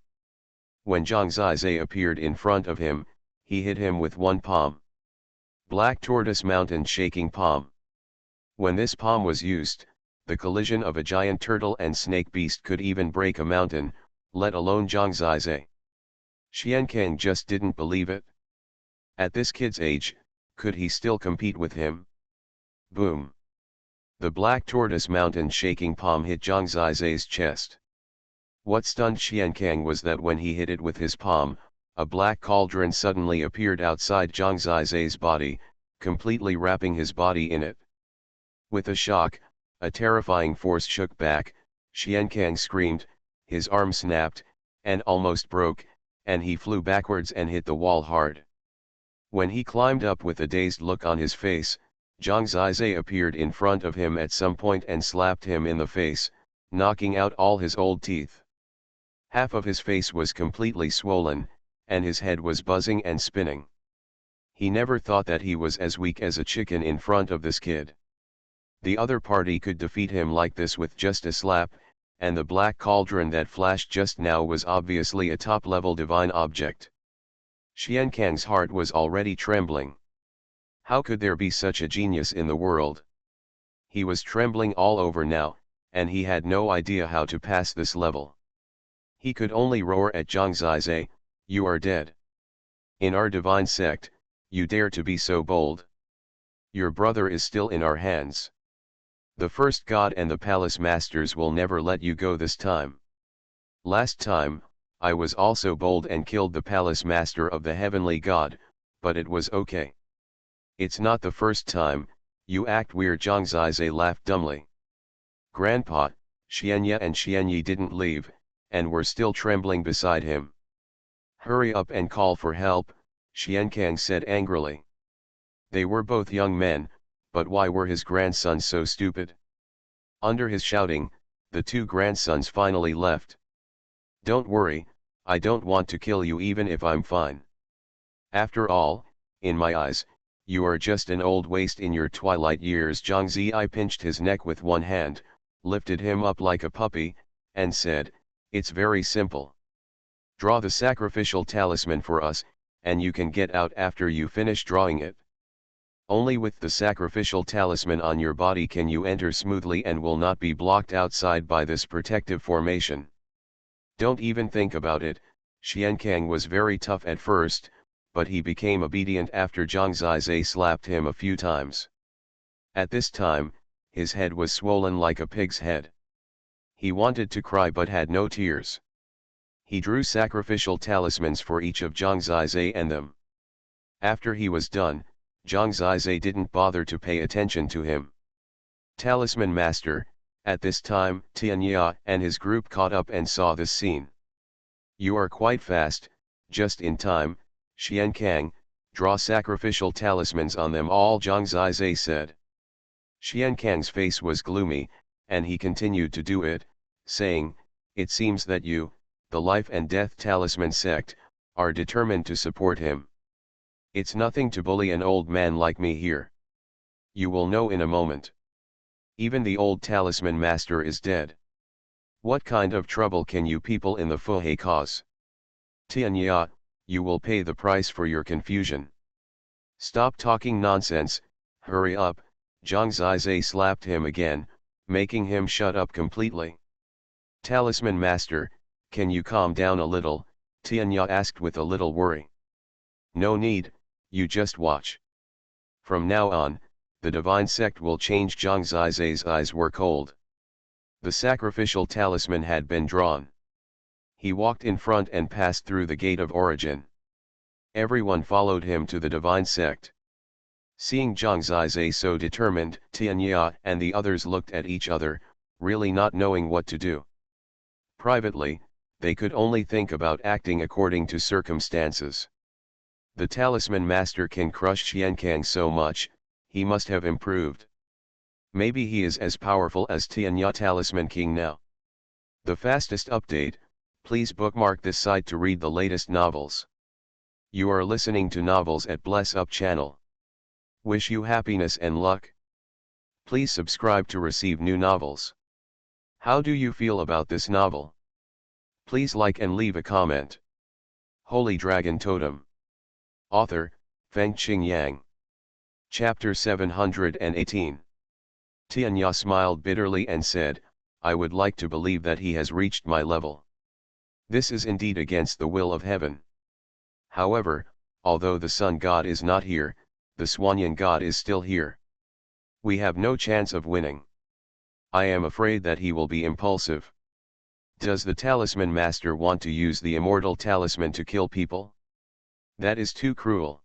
When Zhang Zizai appeared in front of him, he hit him with one palm. Black tortoise mountain shaking palm. When this palm was used, the collision of a giant turtle and snake beast could even break a mountain, let alone Zhang Zizai. Xiankang just didn't believe it. At this kid's age, could he still compete with him? Boom! The black tortoise mountain shaking palm hit Zhang Zizai's chest. What stunned Xiankang was that when he hit it with his palm, a black cauldron suddenly appeared outside Zhang Zizai's body, completely wrapping his body in it. With a shock, a terrifying force shook back, Xiankang screamed, his arm snapped, and almost broke, and he flew backwards and hit the wall hard. When he climbed up with a dazed look on his face, Zhang Zizai appeared in front of him at some point and slapped him in the face, knocking out all his old teeth. Half of his face was completely swollen, and his head was buzzing and spinning. He never thought that he was as weak as a chicken in front of this kid. The other party could defeat him like this with just a slap, and the black cauldron that flashed just now was obviously a top-level divine object. Xiankang's heart was already trembling. How could there be such a genius in the world? He was trembling all over now, and he had no idea how to pass this level. He could only roar at Zhang Zizai, "You are dead. In our divine sect, you dare to be so bold? Your brother is still in our hands. The first god and the palace masters will never let you go this time. Last time, I was also bold and killed the palace master of the heavenly god, but it was okay. It's not the first time, you act weird." Zhang Zizai laughed dumbly. Grandpa, Xianye and Xianyi didn't leave, and were still trembling beside him. "Hurry up and call for help," Xiankang said angrily. They were both young men, but why were his grandsons so stupid? Under his shouting, the two grandsons finally left. "Don't worry, I don't want to kill you even if I'm fine. After all, in my eyes, you are just an old waste in your twilight years." Zhang Zizai pinched his neck with one hand, lifted him up like a puppy, and said, "It's very simple. Draw the sacrificial talisman for us, and you can get out after you finish drawing it. Only with the sacrificial talisman on your body can you enter smoothly and will not be blocked outside by this protective formation. Don't even think about it." Xiankang was very tough at first, but he became obedient after Zhang Zizai slapped him a few times. At this time, his head was swollen like a pig's head. He wanted to cry but had no tears. He drew sacrificial talismans for each of Zhang Zizai and them. After he was done, Zhang Zizai didn't bother to pay attention to him. Talisman Master, at this time, Tianya and his group caught up and saw this scene. "You are quite fast, just in time, Xiankang, draw sacrificial talismans on them all," Zhang Zizai said. Xiankang's face was gloomy, and he continued to do it, saying, "It seems that you, the life and death talisman sect, are determined to support him. It's nothing to bully an old man like me here. You will know in a moment. Even the old talisman master is dead. What kind of trouble can you people in the Fuhe cause? Tianya, you will pay the price for your confusion. Stop talking nonsense, hurry up." Zhang Zizai slapped him again, making him shut up completely. "Talisman Master, can you calm down a little?" Tianya asked with a little worry. "No need, you just watch. From now on, the divine sect will change." Zhang Zizai's eyes were cold. The sacrificial talisman had been drawn. He walked in front and passed through the gate of origin. Everyone followed him to the divine sect. Seeing Zhang Zizai so determined, Tianya and the others looked at each other, really not knowing what to do. Privately, they could only think about acting according to circumstances. The talisman master can crush Xiankang so much, he must have improved. Maybe he is as powerful as Tianya Talisman King now. The fastest update, please bookmark this site to read the latest novels. You are listening to Novels at Bless Up channel. Wish you happiness and luck. Please subscribe to receive new novels. How do you feel about this novel? Please like and leave a comment. Holy Dragon Totem. Author, Fengqing Yang. Chapter 718. Tianya smiled bitterly and said, I would like to believe that he has reached my level. This is indeed against the will of heaven. However, although the sun god is not here, the Xuanhuan god is still here. We have no chance of winning. I am afraid that he will be impulsive. Does the talisman master want to use the immortal talisman to kill people? That is too cruel.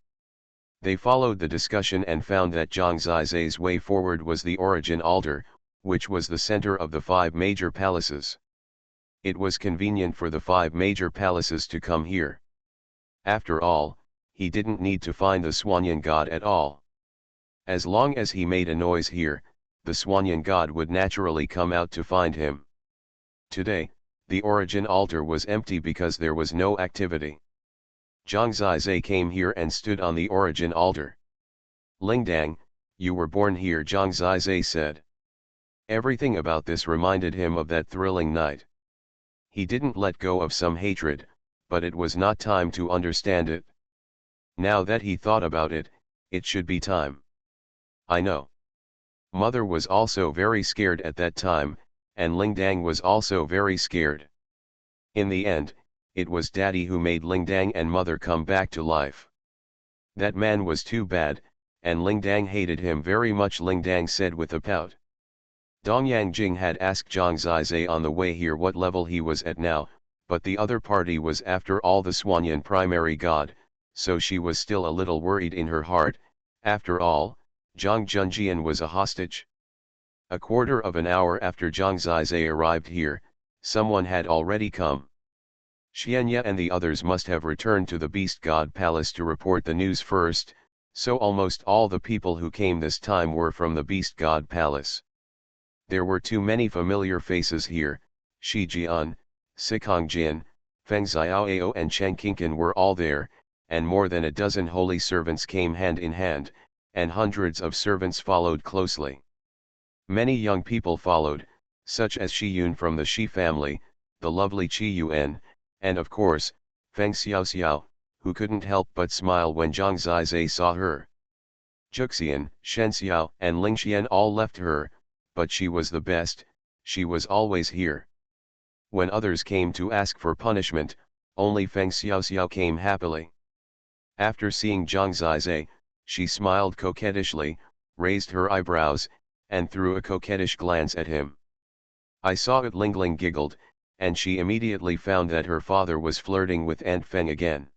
They followed the discussion and found that Zhang Zizai's way forward was the origin altar, which was the center of the 5 major palaces. It was convenient for the 5 major palaces to come here. After all, he didn't need to find the Xuanhuan god at all. As long as he made a noise here, the Xuanhuan god would naturally come out to find him. Today, the origin altar was empty because there was no activity. Zhang Zizai came here and stood on the origin altar. Lingdang, you were born here, Zhang Zizai said. Everything about this reminded him of that thrilling night. He didn't let go of some hatred, but it was not time to understand it. Now that he thought about it, it should be time. I know. Mother was also very scared at that time, and Lingdang was also very scared. In the end, it was Daddy who made Lingdang and Mother come back to life. That man was too bad, and Lingdang hated him very much, Lingdang said with a pout. Dong Yangjing had asked Zhang Zizai on the way here what level he was at now, but the other party was after all the Xuanhuan primary god, so she was still a little worried in her heart. After all, Zhang Junjian was a hostage. A quarter of an hour after Zhang Zizai arrived here, someone had already come. Xianya and the others must have returned to the Beast God Palace to report the news first, so almost all the people who came this time were from the Beast God Palace. There were too many familiar faces here. Shi Jian, Sikongjin, Feng Xiaoao and Chen Qingqin were all there, and more than a dozen holy servants came hand in hand, and hundreds of servants followed closely. Many young people followed, such as Shi Yun from the Shi family, the lovely Qi Yuan, and of course, Feng Xiaoxiao, who couldn't help but smile when Zhang Zizai saw her. Juxian, Shen Xiao and Ling Xian all left her, but she was the best, she was always here. When others came to ask for punishment, only Feng Xiaoxiao came happily. After seeing Zhang Zizai, she smiled coquettishly, raised her eyebrows, and threw a coquettish glance at him. I saw it, Lingling giggled, and she immediately found that her father was flirting with Aunt Feng again.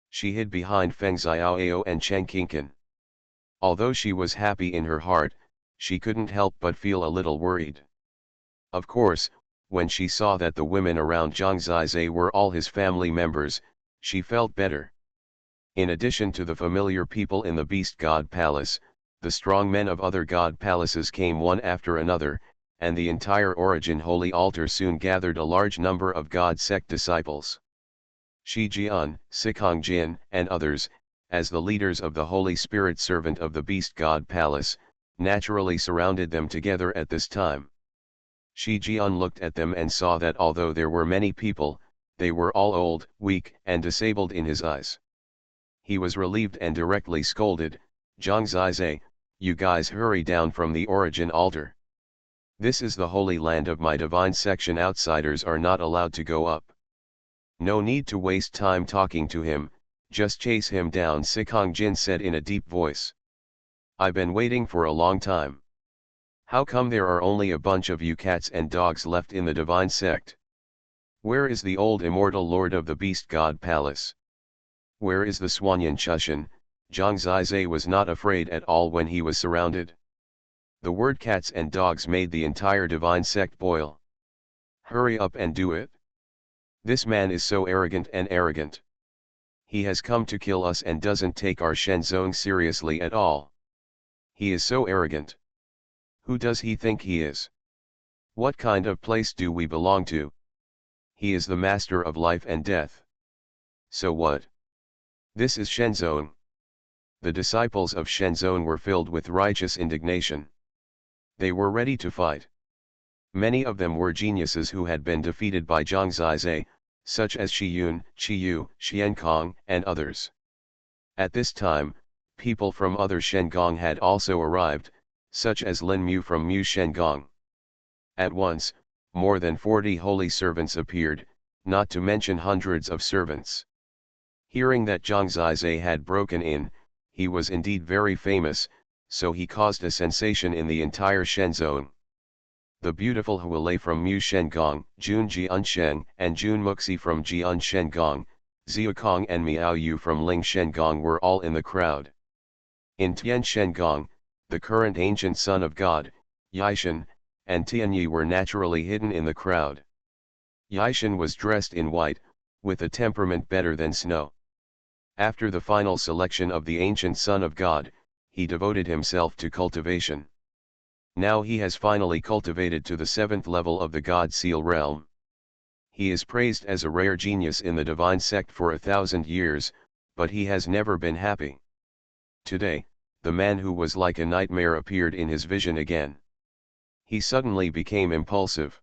She hid behind Feng Xiaoao and Chen Qingqin. Although she was happy in her heart, she couldn't help but feel a little worried. Of course, when she saw that the women around Zhang Zizai were all his family members, she felt better. In addition to the familiar people in the Beast God Palace, the strong men of other god palaces came one after another, and the entire origin holy altar soon gathered a large number of god sect disciples. Shi Jian, Sikongjin, and others, as the leaders of the Holy Spirit servant of the Beast God Palace, naturally surrounded them together at this time. Shi Jian looked at them and saw that although there were many people, they were all old, weak, and disabled in his eyes. He was relieved and directly scolded, Zhang Zizai, you guys hurry down from the origin altar. This is the holy land of my divine section, outsiders are not allowed to go up. No need to waste time talking to him, just chase him down, Sikongjin said in a deep voice. I've been waiting for a long time. How come there are only a bunch of you cats and dogs left in the divine sect? Where is the old immortal lord of the Beast God Palace? Where is the Xuanhuan Chushan? Zhang Zizai was not afraid at all when he was surrounded. The word cats and dogs made the entire divine sect boil. Hurry up and do it. This man is so arrogant and arrogant. He has come to kill us and doesn't take our Shenzong seriously at all. He is so arrogant. Who does he think he is? What kind of place do we belong to? He is the master of life and death. So what? This is Xuanhuan. The disciples of Xuanhuan were filled with righteous indignation. They were ready to fight. Many of them were geniuses who had been defeated by Zhang Zizai, such as Shi Yun, Qi Yu, Xiankong, and others. At this time, people from other Shengong had also arrived, such as Lin Mu from Mu Shengong. At once, more than 40 holy servants appeared, not to mention hundreds of servants. Hearing that Zhang Zizai had broken in, he was indeed very famous, so he caused a sensation in the entire Shenzhen. The beautiful Hualei from Mu Shengong, Jun Jiansheng, and Jun Muxi from Jian Shengong, Ziukong and Miao Yu from Ling Shengong were all in the crowd. In Tian Shengong, the current ancient son of God, Yishan, and Tianyi were naturally hidden in the crowd. Yishan was dressed in white, with a temperament better than snow. After the final selection of the ancient son of God, he devoted himself to cultivation. Now he has finally cultivated to the 7th level of the God Seal realm. He is praised as a rare genius in the divine sect for 1,000 years, but he has never been happy. Today, the man who was like a nightmare appeared in his vision again. He suddenly became impulsive.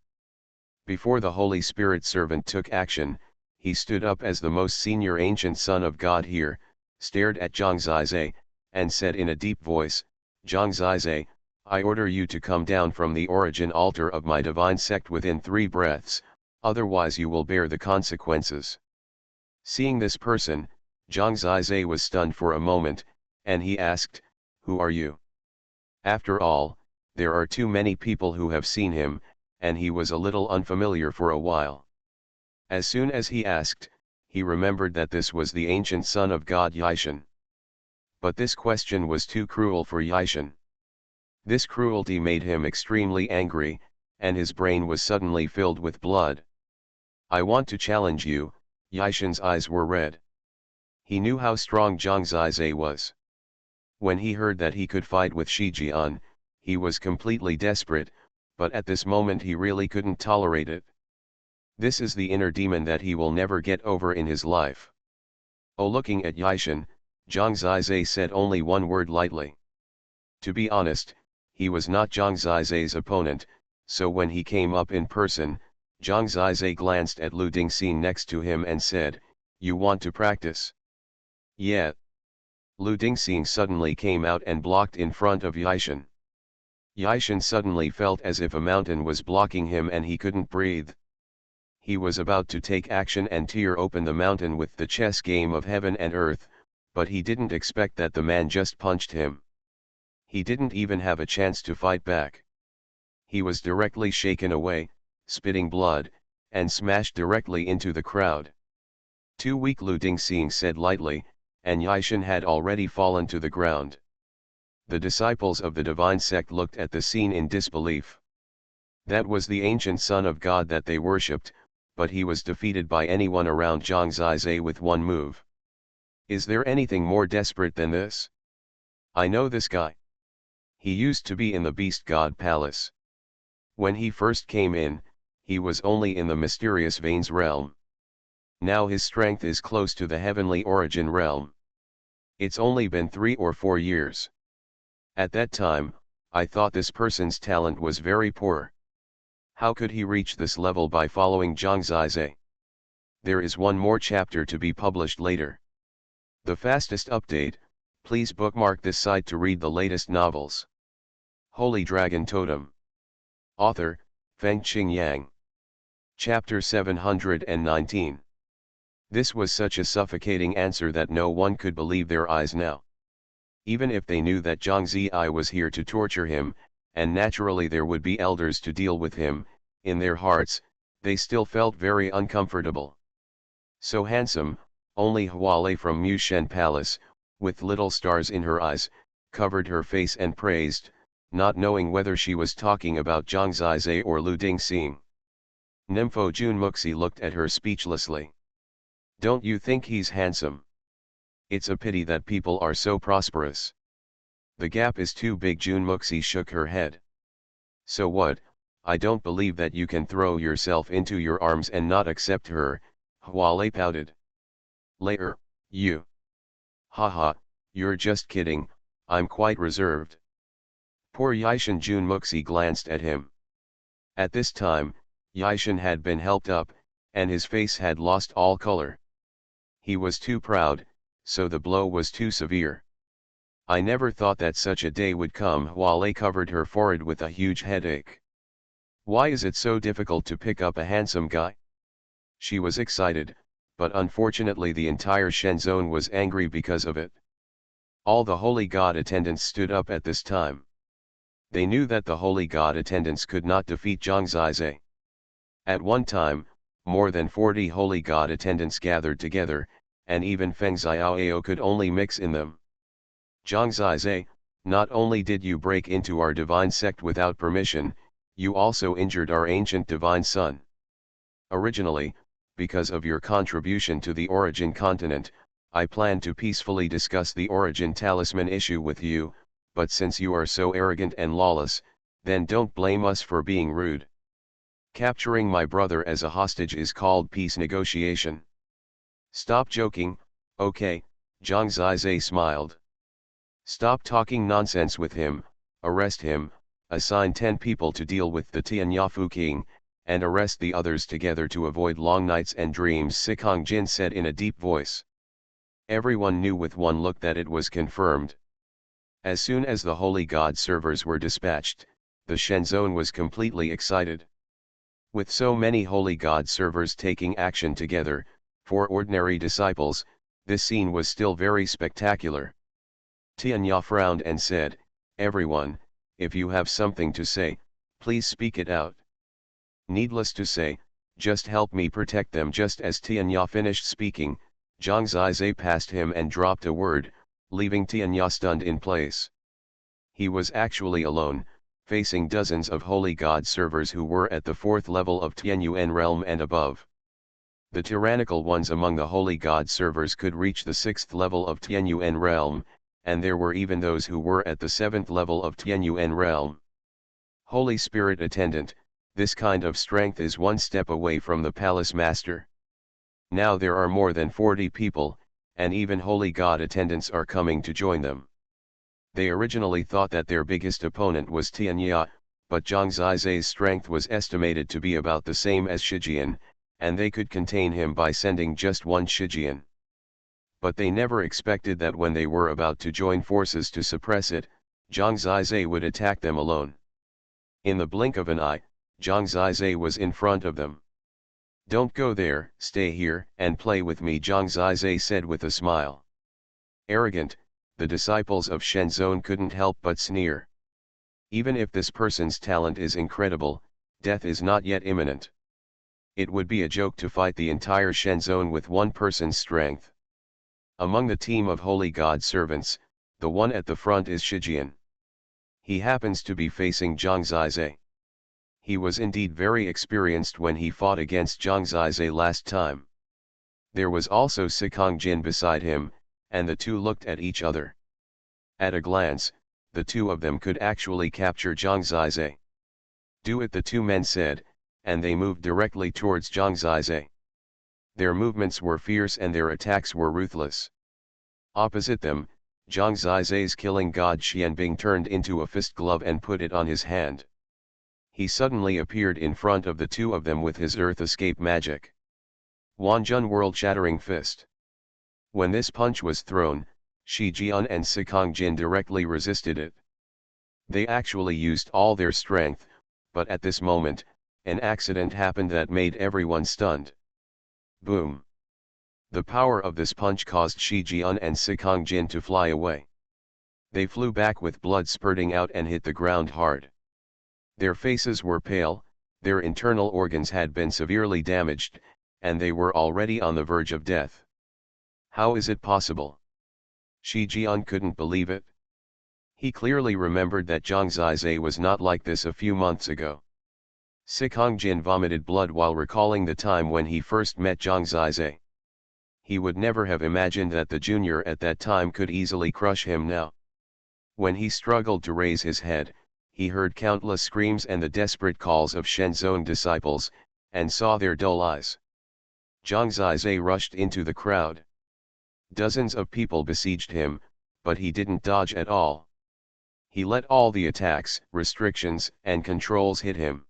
Before the Holy Spirit servant took action, he stood up as the most senior ancient son of God here, stared at Zhang Zizai, and said in a deep voice, "Zhang Zizai, I order you to come down from the origin altar of my divine sect within 3 breaths, otherwise you will bear the consequences." Seeing this person, Zhang Zizai was stunned for a moment, and he asked, "Who are you?" After all, there are too many people who have seen him, and he was a little unfamiliar for a while. As soon as he asked, he remembered that this was the ancient son of God Yishan. But this question was too cruel for Yishan. This cruelty made him extremely angry, and his brain was suddenly filled with blood. "I want to challenge you." Yishan's eyes were red. He knew how strong Zhang Zizai was. When he heard that he could fight with Shi Jian, he was completely desperate, but at this moment he really couldn't tolerate it. This is the inner demon that he will never get over in his life. Oh, looking at Yishan, Zhang Zizai said only one word lightly. To be honest, he was not Zhang Zizai's opponent, so when he came up in person, Zhang Zizai glanced at Lu Dingxing next to him and said, "You want to practice?" "Yeah." Lu Dingxing suddenly came out and blocked in front of Yishan. Yishan suddenly felt as if a mountain was blocking him and he couldn't breathe. He was about to take action and tear open the mountain with the chess game of heaven and earth, but he didn't expect that the man just punched him. He didn't even have a chance to fight back. He was directly shaken away, spitting blood, and smashed directly into the crowd. "Too weak," Lu Dingxing said lightly, and Yishan had already fallen to the ground. The disciples of the divine sect looked at the scene in disbelief. That was the ancient son of God that they worshipped, but he was defeated by anyone around Zhang Zizai with one move. Is there anything more desperate than this? I know this guy. He used to be in the Beast God Palace. When he first came in, he was only in the mysterious veins realm. Now his strength is close to the heavenly origin realm. It's only been 3 or 4 years. At that time, I thought this person's talent was very poor. How could he reach this level by following Zhang Zizai? There is one more chapter to be published later. The fastest update, please bookmark this site to read the latest novels. Holy Dragon Totem. Author, Fengqing Yang. Chapter 719. This was such a suffocating answer that no one could believe their eyes now. Even if they knew that Zhang Zizai was here to torture him, and naturally there would be elders to deal with him, in their hearts, they still felt very uncomfortable. So handsome, only Hualei from Mushen Palace, with little stars in her eyes, covered her face and praised, not knowing whether she was talking about Zhang Zizai or Lu Dingxing. Nympho Jun Muxi looked at her speechlessly. Don't you think he's handsome? It's a pity that people are so prosperous. The gap is too big. Jun Muxi shook her head. So what, I don't believe that you can throw yourself into your arms and not accept her, Huale pouted. Later, you. Haha, you're just kidding, I'm quite reserved. Poor Yaishan Junmuxi glanced at him. At this time, Yaishan had been helped up, and his face had lost all color. He was too proud, so the blow was too severe. I never thought that such a day would come. Huale covered her forehead with a huge headache. Why is it so difficult to pick up a handsome guy? She was excited, but unfortunately the entire Shen zone was angry because of it. All the holy god attendants stood up at this time. They knew that the holy god attendants could not defeat Zhang Zizai. At one time, more than 40 holy god attendants gathered together, and even Feng Xiaoao could only mix in them. Zhang Zizai, not only did you break into our divine sect without permission, you also injured our ancient divine son. Originally, because of your contribution to the origin continent, I planned to peacefully discuss the origin talisman issue with you, but since you are so arrogant and lawless, then don't blame us for being rude. Capturing my brother as a hostage is called peace negotiation. Stop joking, okay, Zhang Zizai smiled. Stop talking nonsense with him, arrest him, assign 10 people to deal with the Tianyafu king, and arrest the others together to avoid long nights and dreams, Sikong Jin said in a deep voice. Everyone knew with one look that it was confirmed. As soon as the holy god servers were dispatched, the Shen zone was completely excited. With so many holy god servers taking action together, for ordinary disciples, this scene was still very spectacular. Tianya frowned and said, everyone, if you have something to say, please speak it out. Needless to say, just help me protect them. Just as Tianya finished speaking, Zhang Zizai passed him and dropped a word, leaving Tianya stunned in place. He was actually alone, facing dozens of holy god servers who were at the 4th level of Tianyuan realm and above. The tyrannical ones among the holy god servers could reach the 6th level of Tianyuan realm, and there were even those who were at the 7th level of Tianyuan realm. Holy Spirit attendant, this kind of strength is one step away from the palace master. Now there are more than 40 people, and even holy god attendants are coming to join them. They originally thought that their biggest opponent was Tianya, but Zhang Zizai's strength was estimated to be about the same as Shijian, and they could contain him by sending just one Shijian. But they never expected that when they were about to join forces to suppress it, Zhang Zizai would attack them alone. In the blink of an eye, Zhang Zizai was in front of them. Don't go there, stay here and play with me, Zhang Zizai said with a smile. Arrogant, the disciples of Shen Zone couldn't help but sneer. Even if this person's talent is incredible, death is not yet imminent. It would be a joke to fight the entire Shen Zone with one person's strength. Among the team of holy god servants, the one at the front is Shijian. He happens to be facing Zhang Zizai. He was indeed very experienced when he fought against Zhang Zizai last time. There was also Sikong Jin beside him, and the two looked at each other. At a glance, the two of them could actually capture Zhang Zizai. Do it, the two men said, and they moved directly towards Zhang Zizai. Their movements were fierce and their attacks were ruthless. Opposite them, Zhang Zizai's killing god Xianbing turned into a fist glove and put it on his hand. He suddenly appeared in front of the two of them with his earth escape magic. Wanjun world-shattering fist. When this punch was thrown, Shi Jian and Sikong Jin directly resisted it. They actually used all their strength, but at this moment, an accident happened that made everyone stunned. Boom! The power of this punch caused Shi Jian and Sikong Jin to fly away. They flew back with blood spurting out and hit the ground hard. Their faces were pale, their internal organs had been severely damaged, and they were already on the verge of death. How is it possible? Shi Jian couldn't believe it. He clearly remembered that Zhang Zizai was not like this a few months ago. Sikong Jin vomited blood while recalling the time when he first met Zhang Zizai. He would never have imagined that the junior at that time could easily crush him now. When he struggled to raise his head, he heard countless screams and the desperate calls of Shen's own disciples, and saw their dull eyes. Zhang Zizai rushed into the crowd. Dozens of people besieged him, but he didn't dodge at all. He let all the attacks, restrictions, and controls hit him.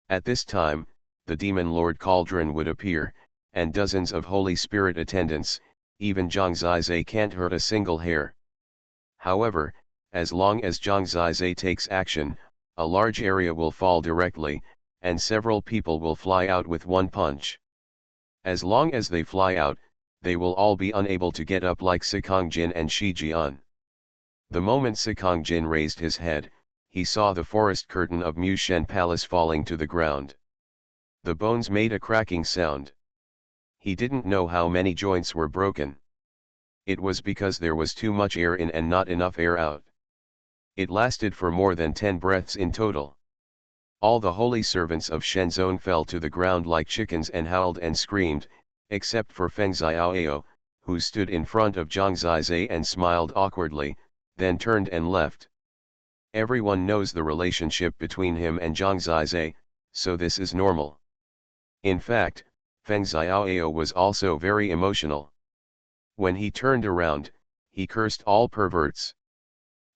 At this time, the demon lord Cauldron would appear, and dozens of Holy Spirit attendants. Even Zhang Zizai can't hurt a single hair. However, as long as Zhang Zizai takes action, a large area will fall directly, and several people will fly out with one punch. As long as they fly out, they will all be unable to get up like Sikongjin and Shijian. The moment Sikongjin raised his head, he saw the forest curtain of Mushen Palace falling to the ground. The bones made a cracking sound. He didn't know how many joints were broken. It was because there was too much air in and not enough air out. It lasted for more than 10 breaths in total. All the holy servants of Shenzong fell to the ground like chickens and howled and screamed, except for Feng Xiaoao, who stood in front of Zhang Zizai and smiled awkwardly, then turned and left. Everyone knows the relationship between him and Zhang Zizai, so this is normal. In fact, Feng Xiaoao was also very emotional. When he turned around, he cursed all perverts.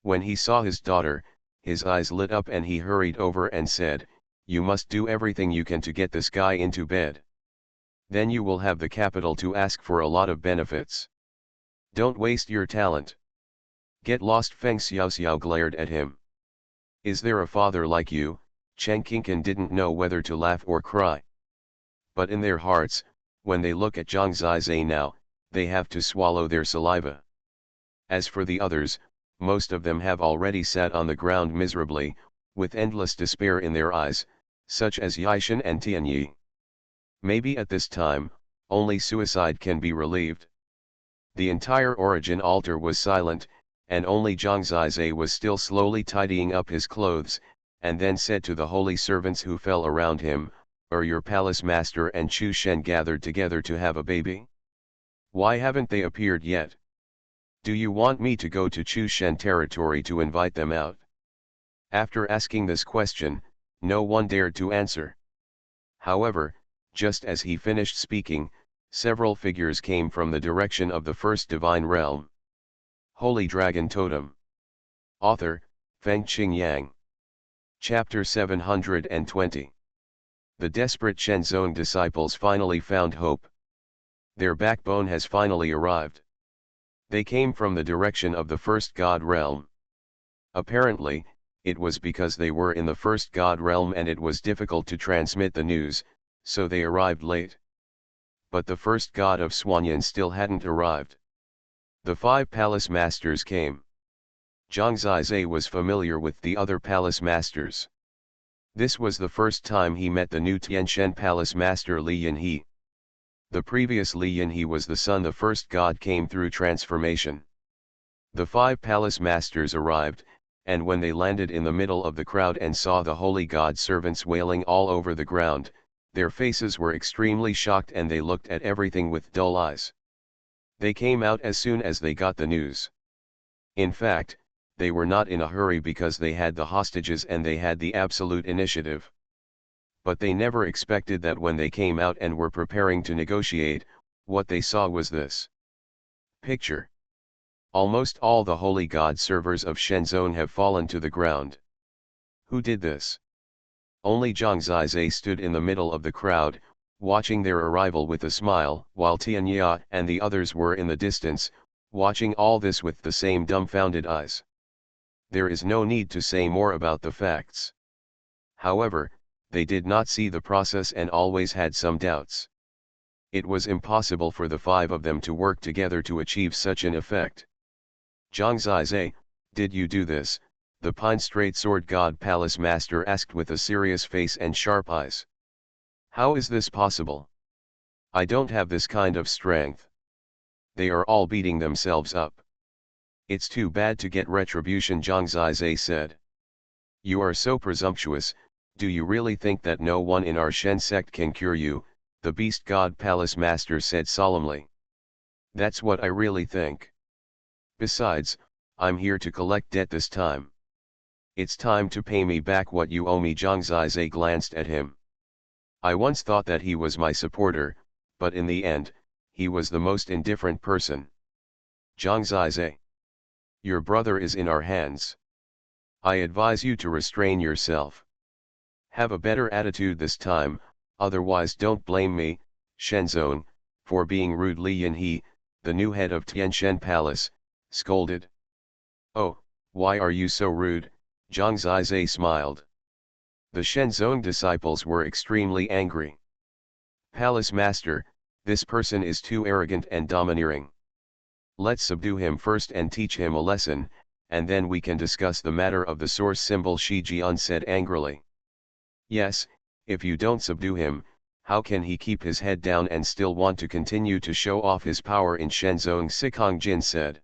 When he saw his daughter, his eyes lit up and he hurried over and said, "You must do everything you can to get this guy into bed. Then you will have the capital to ask for a lot of benefits. Don't waste your talent. Get lost." Feng Xiaoxiao glared at him. "Is there a father like you?" Chen Qingqin didn't know whether to laugh or cry. But in their hearts, when they look at Zhang Zizai now, they have to swallow their saliva. As for the others, most of them have already sat on the ground miserably, with endless despair in their eyes, such as Yishan and Tianyi. Maybe at this time, only suicide can be relieved. The entire origin altar was silent, and only Zhang Zizai was still slowly tidying up his clothes, and then said to the holy servants who fell around him, "Are your palace master and Chu Shen gathered together to have a baby? Why haven't they appeared yet? Do you want me to go to Chu Shen territory to invite them out?" After asking this question, no one dared to answer. However, just as he finished speaking, several figures came from the direction of the first divine realm. Holy Dragon Totem. Author, Feng Qingyang. Chapter 720. The desperate Shenzong disciples finally found hope. Their backbone has finally arrived. They came from the direction of the first god realm. Apparently, it was because they were in the first god realm and it was difficult to transmit the news, so they arrived late. But the first god of Xuanhuan still hadn't arrived. The 5 palace masters came. Zhang Zizai was familiar with the other palace masters. This was the first time he met the new Tianshan palace master Li Yanhe. The previous Li Yanhe was the son the first god came through transformation. The 5 palace masters arrived, and when they landed in the middle of the crowd and saw the holy god servants wailing all over the ground, their faces were extremely shocked and they looked at everything with dull eyes. They came out as soon as they got the news. In fact, they were not in a hurry because they had the hostages and they had the absolute initiative. But they never expected that when they came out and were preparing to negotiate, what they saw was this picture. Almost all the holy god servers of Shenzong have fallen to the ground. Who did this? Only Zhang Zizai stood in the middle of the crowd, watching their arrival with a smile, while Tianya and the others were in the distance, watching all this with the same dumbfounded eyes. There is no need to say more about the facts. However, they did not see the process and always had some doubts. It was impossible for the 5 of them to work together to achieve such an effect. "Zhang Zizai, did you do this?" the Pine Straight Sword God Palace Master asked with a serious face and sharp eyes. "How is this possible? I don't have this kind of strength." They are all beating themselves up. "It's too bad to get retribution," Zhang Zizai said. "You are so presumptuous. Do you really think that no one in our Shen sect can cure you?" the Beast God Palace Master said solemnly. "That's what I really think. Besides, I'm here to collect debt this time. It's time to pay me back what you owe me. Zhang Zizai glanced at him. I once thought that he was my supporter, but in the end, he was the most indifferent person. Zhang Zizai. Your brother is in our hands. I advise you to restrain yourself. Have a better attitude this time, otherwise don't blame me, Shenzong, for being rude. Li Yanhe, the new head of Tianshan Palace, scolded. Oh, why are you so rude? Zhang Zizai smiled. The Shenzong disciples were extremely angry. Palace Master, this person is too arrogant and domineering. Let's subdue him first and teach him a lesson, and then we can discuss the matter of the source symbol. Shi Jian said angrily. Yes, if you don't subdue him, how can he keep his head down and still want to continue to show off his power in Shenzong? Sikong Jin said.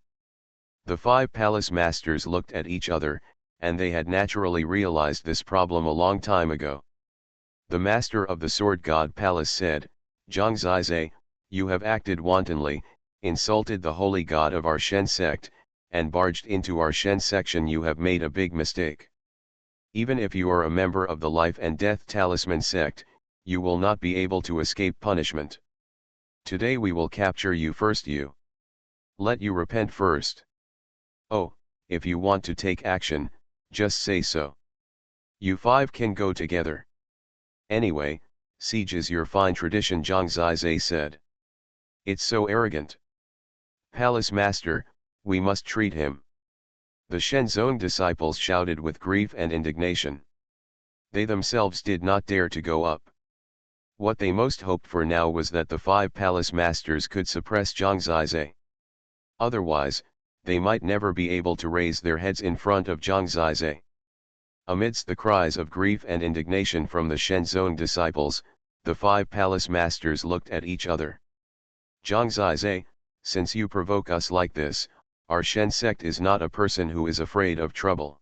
The 5 palace masters looked at each other, and they had naturally realized this problem a long time ago. The master of the Sword God Palace said, Zhang Zizai, you have acted wantonly, insulted the holy god of our Shen sect, and barged into our Shen section. You have made a big mistake. Even if you are a member of the Life and Death Talisman sect, you will not be able to escape punishment. Today we will capture you first. Let you repent first. Oh, if you want to take action, just say so. You 5 can go together. Anyway, siege is your fine tradition, Zhang Zizai said. It's so arrogant. Palace Master, we must treat him. The Shenzong disciples shouted with grief and indignation. They themselves did not dare to go up. What they most hoped for now was that the 5 palace masters could suppress Zhang Zizai. Otherwise, they might never be able to raise their heads in front of Zhang Zizai. Amidst the cries of grief and indignation from the Shenzong disciples, the 5 palace masters looked at each other. Zhang Zizai, since you provoke us like this, our Shen sect is not a person who is afraid of trouble.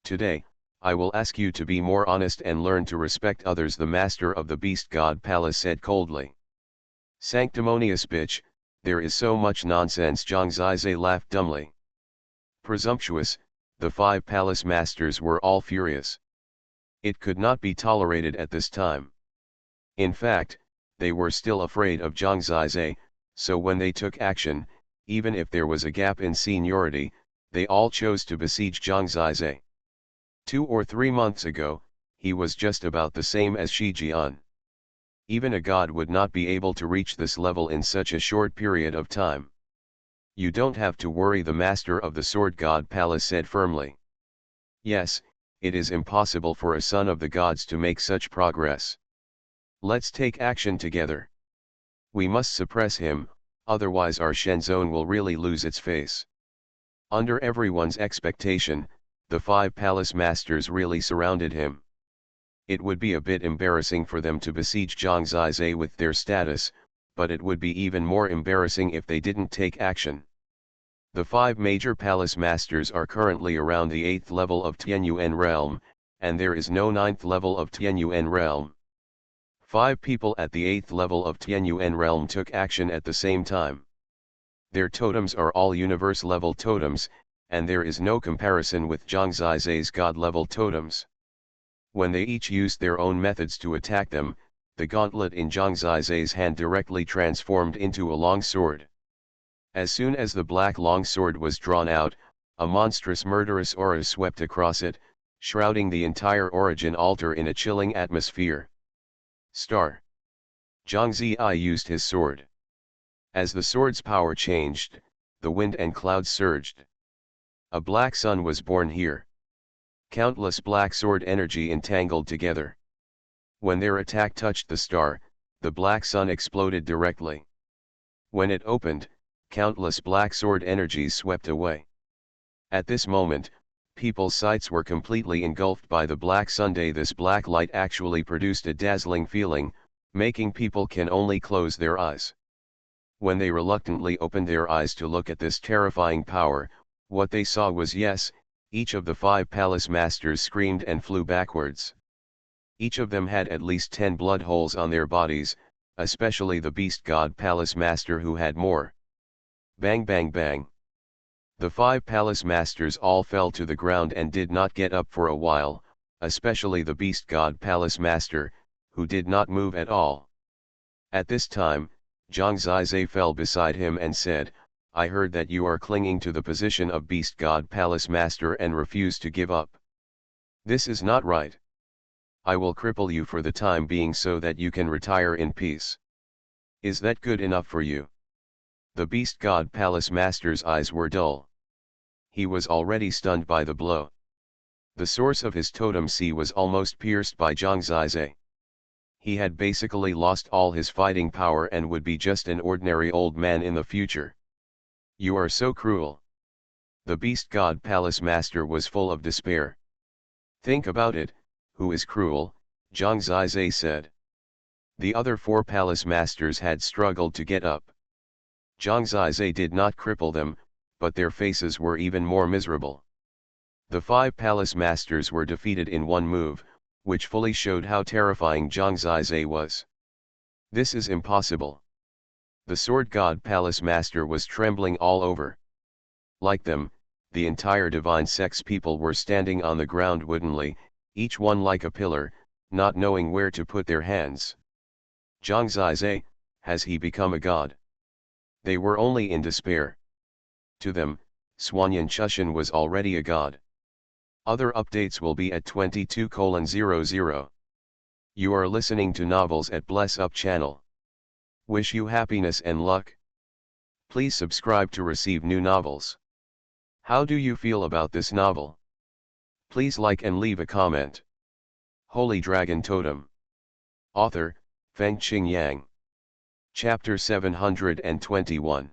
Today, I will ask you to be more honest and learn to respect others. The master of the Beast God Palace said coldly. Sanctimonious bitch, there is so much nonsense. Zhang Zizai laughed dumbly. Presumptuous, the 5 palace masters were all furious. It could not be tolerated at this time. In fact, they were still afraid of Zhang Zizai, so when they took action, even if there was a gap in seniority, they all chose to besiege Zhang Zizai. 2 or 3 months ago, he was just about the same as Shi Jian. Even a god would not be able to reach this level in such a short period of time. You don't have to worry, the master of the Sword God Palace said firmly. Yes, it is impossible for a son of the gods to make such progress. Let's take action together. We must suppress him, otherwise our Shenzong will really lose its face. Under everyone's expectation, the 5 palace masters really surrounded him. It would be a bit embarrassing for them to besiege Zhang Zizai with their status, but it would be even more embarrassing if they didn't take action. The 5 major palace masters are currently around the 8th level of Tianyuan realm, and there is no 9th level of Tianyuan realm. 5 people at the 8th level of Tianyuan realm took action at the same time. Their totems are all universe level totems, and there is no comparison with Zhang Zizai's god level totems. When they each used their own methods to attack them, the gauntlet in Zhang Zizai's hand directly transformed into a long sword. As soon as the black long sword was drawn out, a monstrous murderous aura swept across it, shrouding the entire origin altar in a chilling atmosphere. Star. Zhang Zizai used his sword. As the sword's power changed, the wind and clouds surged. A black sun was born here. Countless black sword energy entangled together. When their attack touched the star, the black sun exploded directly. When it opened, countless black sword energies swept away. At this moment, people's sights were completely engulfed by the black sunday. This black light actually produced a dazzling feeling, making people can only close their eyes. When they reluctantly opened their eyes to look at this terrifying power, what they saw was each of the 5 palace masters screamed and flew backwards. Each of them had at least 10 blood holes on their bodies, especially the Beast God Palace Master, who had more. Bang bang bang. The 5 palace masters all fell to the ground and did not get up for a while, especially the beast god palace master, who did not move at all. At this time, Zhang Zizai fell beside him and said, "I heard that you are clinging to the position of beast god palace master and refuse to give up. This is not right. I will cripple you for the time being so that you can retire in peace. Is that good enough for you?" The beast god palace master's eyes were dull. He was already stunned by the blow. The source of his totem C was almost pierced by Zhang Zizai. He had basically lost all his fighting power and would be just an ordinary old man in the future. "You are so cruel." The beast god palace master was full of despair. "Think about it, who is cruel?" Zhang Zizai said. The other 4 palace masters had struggled to get up. Zhang Zizai did not cripple them, but their faces were even more miserable. The 5 palace masters were defeated in one move, which fully showed how terrifying Zhang Zizai was. "This is impossible." The sword god palace master was trembling all over. Like them, the entire divine sex people were standing on the ground woodenly, each one like a pillar, not knowing where to put their hands. Zhang Zizai, has he become a god? They were only in despair. To them, Xuanhuan was already a god. Other updates will be at 22:00. You are listening to Novels at Bless Up channel. Wish you happiness and luck. Please subscribe to receive new novels. How do you feel about this novel? Please like and leave a comment. Holy Dragon Totem. Author, Fengqing Yang. Chapter 721.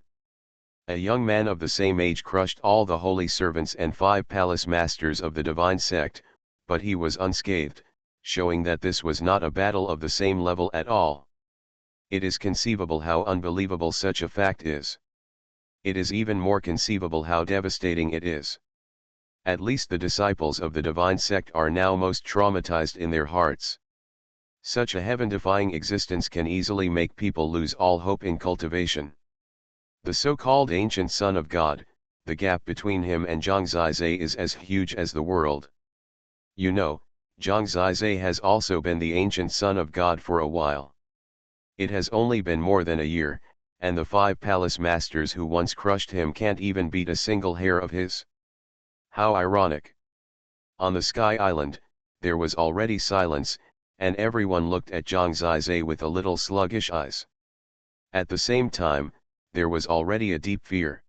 A young man of the same age crushed all the holy servants and 5 palace masters of the divine sect, but he was unscathed, showing that this was not a battle of the same level at all. It is conceivable how unbelievable such a fact is. It is even more conceivable how devastating it is. At least the disciples of the divine sect are now most traumatized in their hearts. Such a heaven-defying existence can easily make people lose all hope in cultivation. The so-called ancient son of God, the gap between him and Zhang Zizai is as huge as the world. You know, Zhang Zizai has also been the ancient son of God for a while. It has only been more than a year, and the 5 palace masters who once crushed him can't even beat a single hair of his. How ironic. On the Sky Island, there was already silence, and everyone looked at Zhang Zizai with a little sluggish eyes. At the same time, there was already a deep fear.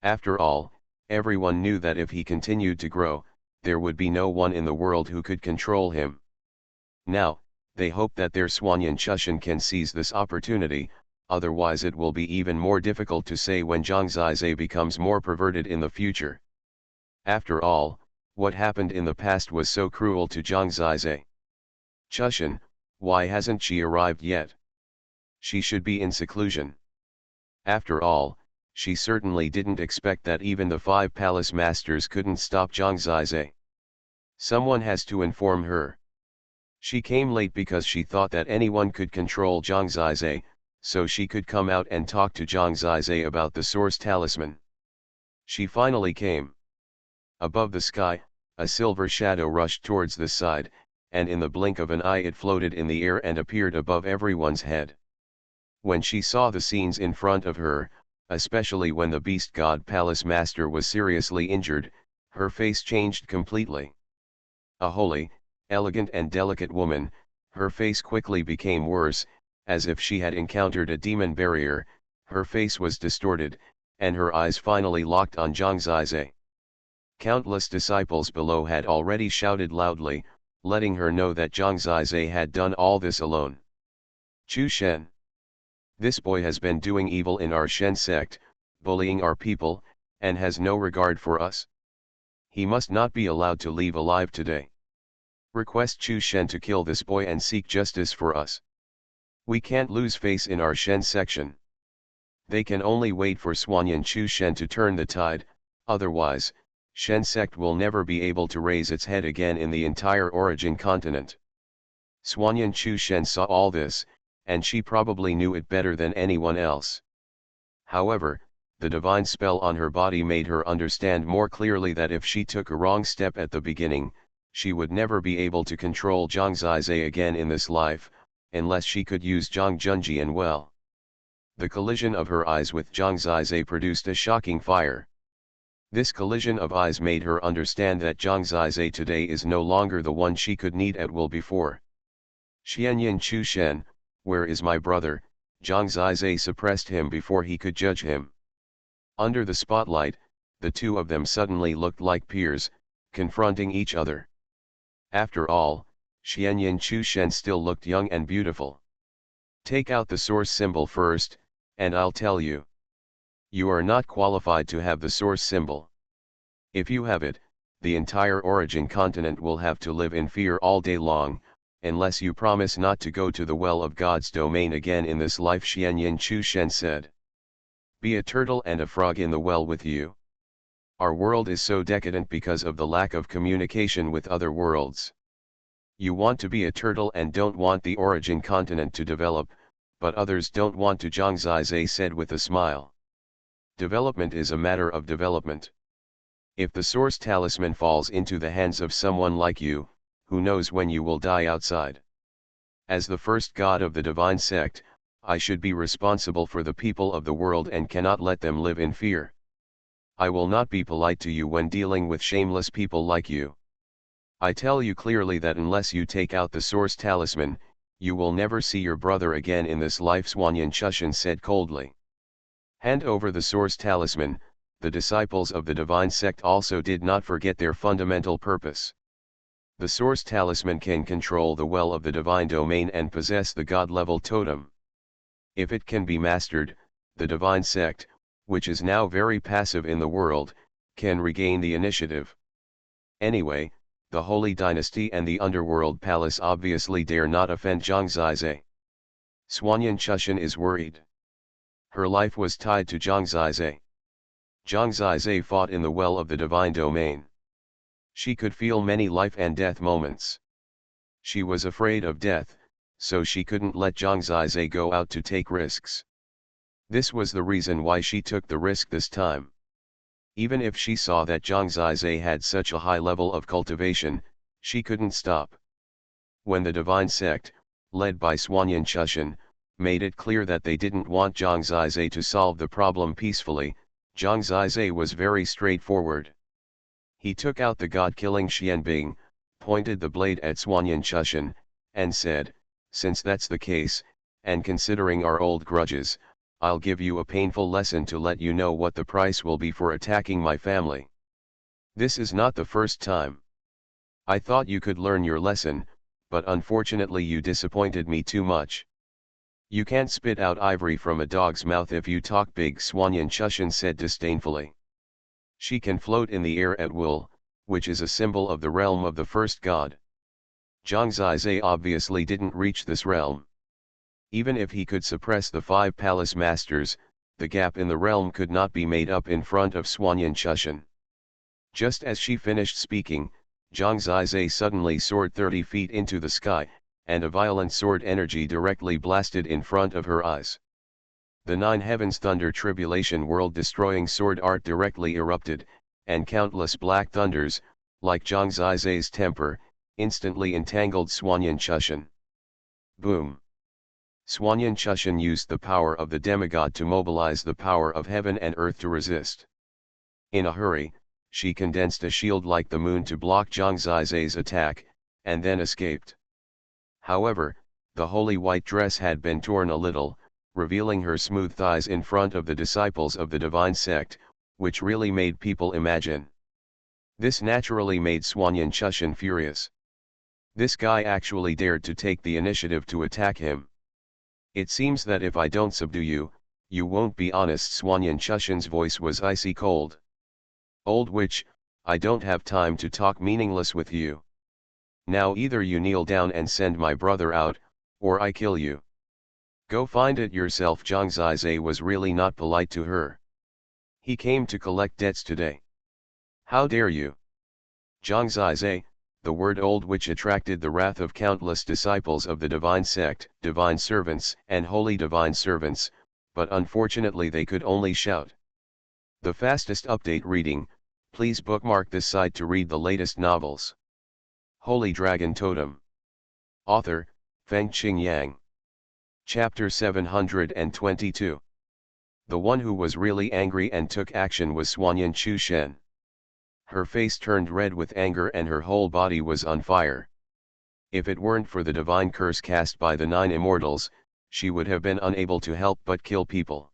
After all, everyone knew that if he continued to grow, there would be no one in the world who could control him. Now, they hope that their Xuanhuan can seize this opportunity, otherwise it will be even more difficult to say when Zhang Zizai becomes more perverted in the future. After all, what happened in the past was so cruel to Zhang Zizai. Chushan, why hasn't she arrived yet? She should be in seclusion. After all, she certainly didn't expect that even the 5 palace masters couldn't stop Zhang Zizai. Someone has to inform her. She came late because she thought that anyone could control Zhang Zizai, so she could come out and talk to Zhang Zizai about the source talisman. She finally came. Above the sky, a silver shadow rushed towards the side, and in the blink of an eye it floated in the air and appeared above everyone's head. When she saw the scenes in front of her, especially when the beast god palace master was seriously injured, her face changed completely. A holy, elegant and delicate woman, her face quickly became worse, as if she had encountered a demon barrier. Her face was distorted, and her eyes finally locked on Zhang Zizai. Countless disciples below had already shouted loudly, letting her know that Zhang Zizai had done all this alone. Chu Shen. This boy has been doing evil in our Shen sect, bullying our people, and has no regard for us. He must not be allowed to leave alive today. Request Chu Shen to kill this boy and seek justice for us. We can't lose face in our Shen section. They can only wait for Xuanhuan Chu Shen to turn the tide, otherwise, Shen sect will never be able to raise its head again in the entire origin continent. Xuanhuan Chu Shen saw all this, and she probably knew it better than anyone else. However, the divine spell on her body made her understand more clearly that if she took a wrong step at the beginning, she would never be able to control Zhang Zizai again in this life, unless she could use Zhang Junjian well. The collision of her eyes with Zhang Zizai produced a shocking fire. This collision of eyes made her understand that Zhang Zizai today is no longer the one she could need at will before. Xianyan Chu Shen, where is my brother? Zhang Zizai suppressed him before he could judge him. Under the spotlight, the two of them suddenly looked like peers, confronting each other. After all, Xianyan Chu Shen still looked young and beautiful. Take out the source symbol first, and I'll tell you. You are not qualified to have the source symbol. If you have it, the entire origin continent will have to live in fear all day long, unless you promise not to go to the well of God's domain again in this life, Xianyan Chu Shen said. Be a turtle and a frog in the well with you. Our world is so decadent because of the lack of communication with other worlds. You want to be a turtle and don't want the origin continent to develop, but others don't want to, Zhang Zizai said with a smile. Development is a matter of development. If the source talisman falls into the hands of someone like you, who knows when you will die outside? As the first god of the divine sect, I should be responsible for the people of the world and cannot let them live in fear. I will not be polite to you when dealing with shameless people like you. I tell you clearly that unless you take out the source talisman, you will never see your brother again in this life, Xuanhuan Chushan said coldly. Hand over the source talisman. The disciples of the divine sect also did not forget their fundamental purpose. The source talisman can control the well of the divine domain and possess the god-level totem. If it can be mastered, the divine sect, which is now very passive in the world, can regain the initiative. Anyway, the Holy Dynasty and the Underworld Palace obviously dare not offend Zhang Zizai. Xuanhuan Chushan is worried. Her life was tied to Zhang Zizai. Zhang Zizai fought in the well of the divine domain. She could feel many life and death moments. She was afraid of death, so she couldn't let Zhang Zizai go out to take risks. This was the reason why she took the risk this time. Even if she saw that Zhang Zizai had such a high level of cultivation, she couldn't stop. When the divine sect, led by Xuanhuan Chushan, made it clear that they didn't want Zhang Zizai to solve the problem peacefully, Zhang Zizai was very straightforward. He took out the god-killing Xianbing, pointed the blade at Xuanhuan Chushan, and said, since that's the case, and considering our old grudges, I'll give you a painful lesson to let you know what the price will be for attacking my family. This is not the first time. I thought you could learn your lesson, but unfortunately you disappointed me too much. You can't spit out ivory from a dog's mouth if you talk big, Xuanhuan Chushan said disdainfully. She can float in the air at will, which is a symbol of the realm of the first god. Zhang Zizai obviously didn't reach this realm. Even if he could suppress the 5 palace masters, the gap in the realm could not be made up in front of Xuanhuan Chushan. Just as she finished speaking, Zhang Zizai suddenly soared 30 feet into the sky, and a violent sword energy directly blasted in front of her eyes. The 9 heavens thunder tribulation world-destroying sword art directly erupted, and countless black thunders, like Zhang Zizai's temper, instantly entangled Xuanhuan Chushan. Boom! Xuanhuan Chushan used the power of the demigod to mobilize the power of heaven and earth to resist. In a hurry, she condensed a shield like the moon to block Zhang Zizai's attack, and then escaped. However, the holy white dress had been torn a little, revealing her smooth thighs in front of the disciples of the divine sect, which really made people imagine. This naturally made Xuanhuan Chushan furious. This guy actually dared to take the initiative to attack him. It seems that if I don't subdue you, you won't be honest. Xuanhuan Chushan's voice was icy cold. Old witch, I don't have time to talk meaningless with you. Now either you kneel down and send my brother out, or I kill you. Go find it yourself. Zhang Zizai was really not polite to her. He came to collect debts today. How dare you? Zhang Zizai, the word old witch attracted the wrath of countless disciples of the divine sect, divine servants and holy divine servants, but unfortunately they could only shout. The fastest update reading, please bookmark this site to read the latest novels. Holy Dragon Totem. Author, Fengqing Yang. Chapter 722. The one who was really angry and took action was Xuanhuan Chu Shen. Her face turned red with anger and her whole body was on fire. If it weren't for the divine curse cast by the 9 Immortals, she would have been unable to help but kill people.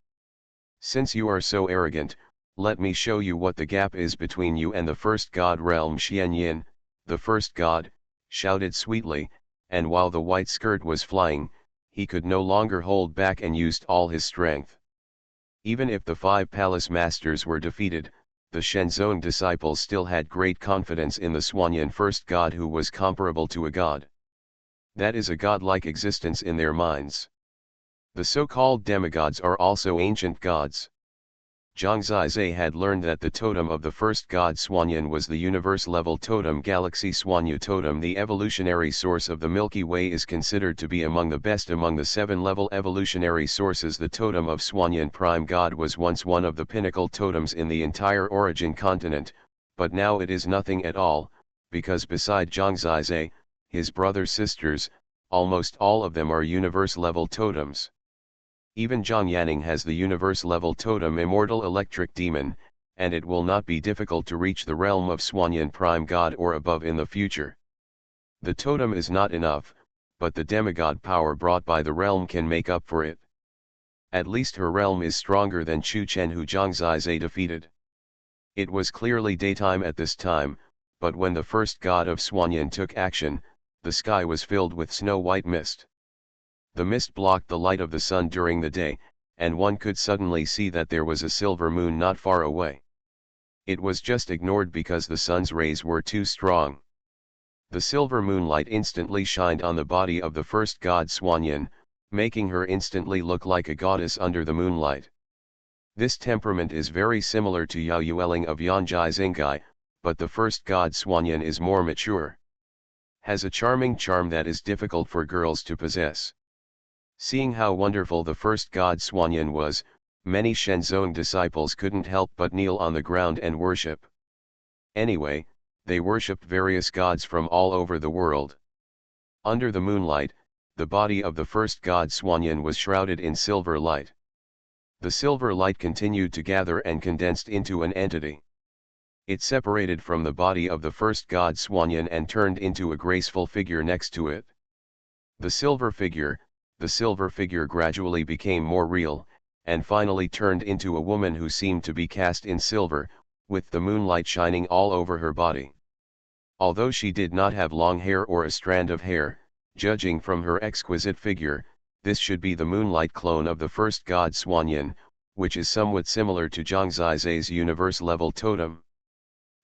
Since you are so arrogant, let me show you what the gap is between you and the first god realm. Xianyin, the first god, shouted sweetly, and while the white skirt was flying, he could no longer hold back and used all his strength. Even if the 5 palace masters were defeated, the Shenzong disciples still had great confidence in the Xuanhuan first god who was comparable to a god. That is a godlike existence in their minds. The so-called demigods are also ancient gods. Zhang Zizai had learned that the totem of the first god Xuanhuan was the universe-level totem galaxy Xuanyu totem. The evolutionary source of the Milky Way is considered to be among the best among the 7-level evolutionary sources. The totem of Xuanhuan prime god was once one of the pinnacle totems in the entire origin continent, but now it is nothing at all, because beside Zhang Zizai, his brother-sisters, almost all of them are universe-level totems. Even Zhang Yanning has the universe-level totem Immortal Electric Demon, and it will not be difficult to reach the realm of Xuanhuan Prime God or above in the future. The totem is not enough, but the demigod power brought by the realm can make up for it. At least her realm is stronger than Chu Chen who Zhang Zizai defeated. It was clearly daytime at this time, but when the first god of Xuanhuan took action, the sky was filled with snow-white mist. The mist blocked the light of the sun during the day, and one could suddenly see that there was a silver moon not far away. It was just ignored because the sun's rays were too strong. The silver moonlight instantly shined on the body of the first god Xuanhuan, making her instantly look like a goddess under the moonlight. This temperament is very similar to Yao Yueling of Yanjai Xingai, but the first god Xuanhuan is more mature. Has a charming charm that is difficult for girls to possess. Seeing how wonderful the first god Xuanhuan was, many Shenzong disciples couldn't help but kneel on the ground and worship. Anyway, they worshipped various gods from all over the world. Under the moonlight, the body of the first god Xuanhuan was shrouded in silver light. The silver light continued to gather and condensed into an entity. It separated from the body of the first god Xuanhuan and turned into a graceful figure next to it. The silver figure gradually became more real, and finally turned into a woman who seemed to be cast in silver, with the moonlight shining all over her body. Although she did not have long hair or a strand of hair, judging from her exquisite figure, this should be the moonlight clone of the first god Xuanhuan, which is somewhat similar to Zhang Zizai's universe-level totem.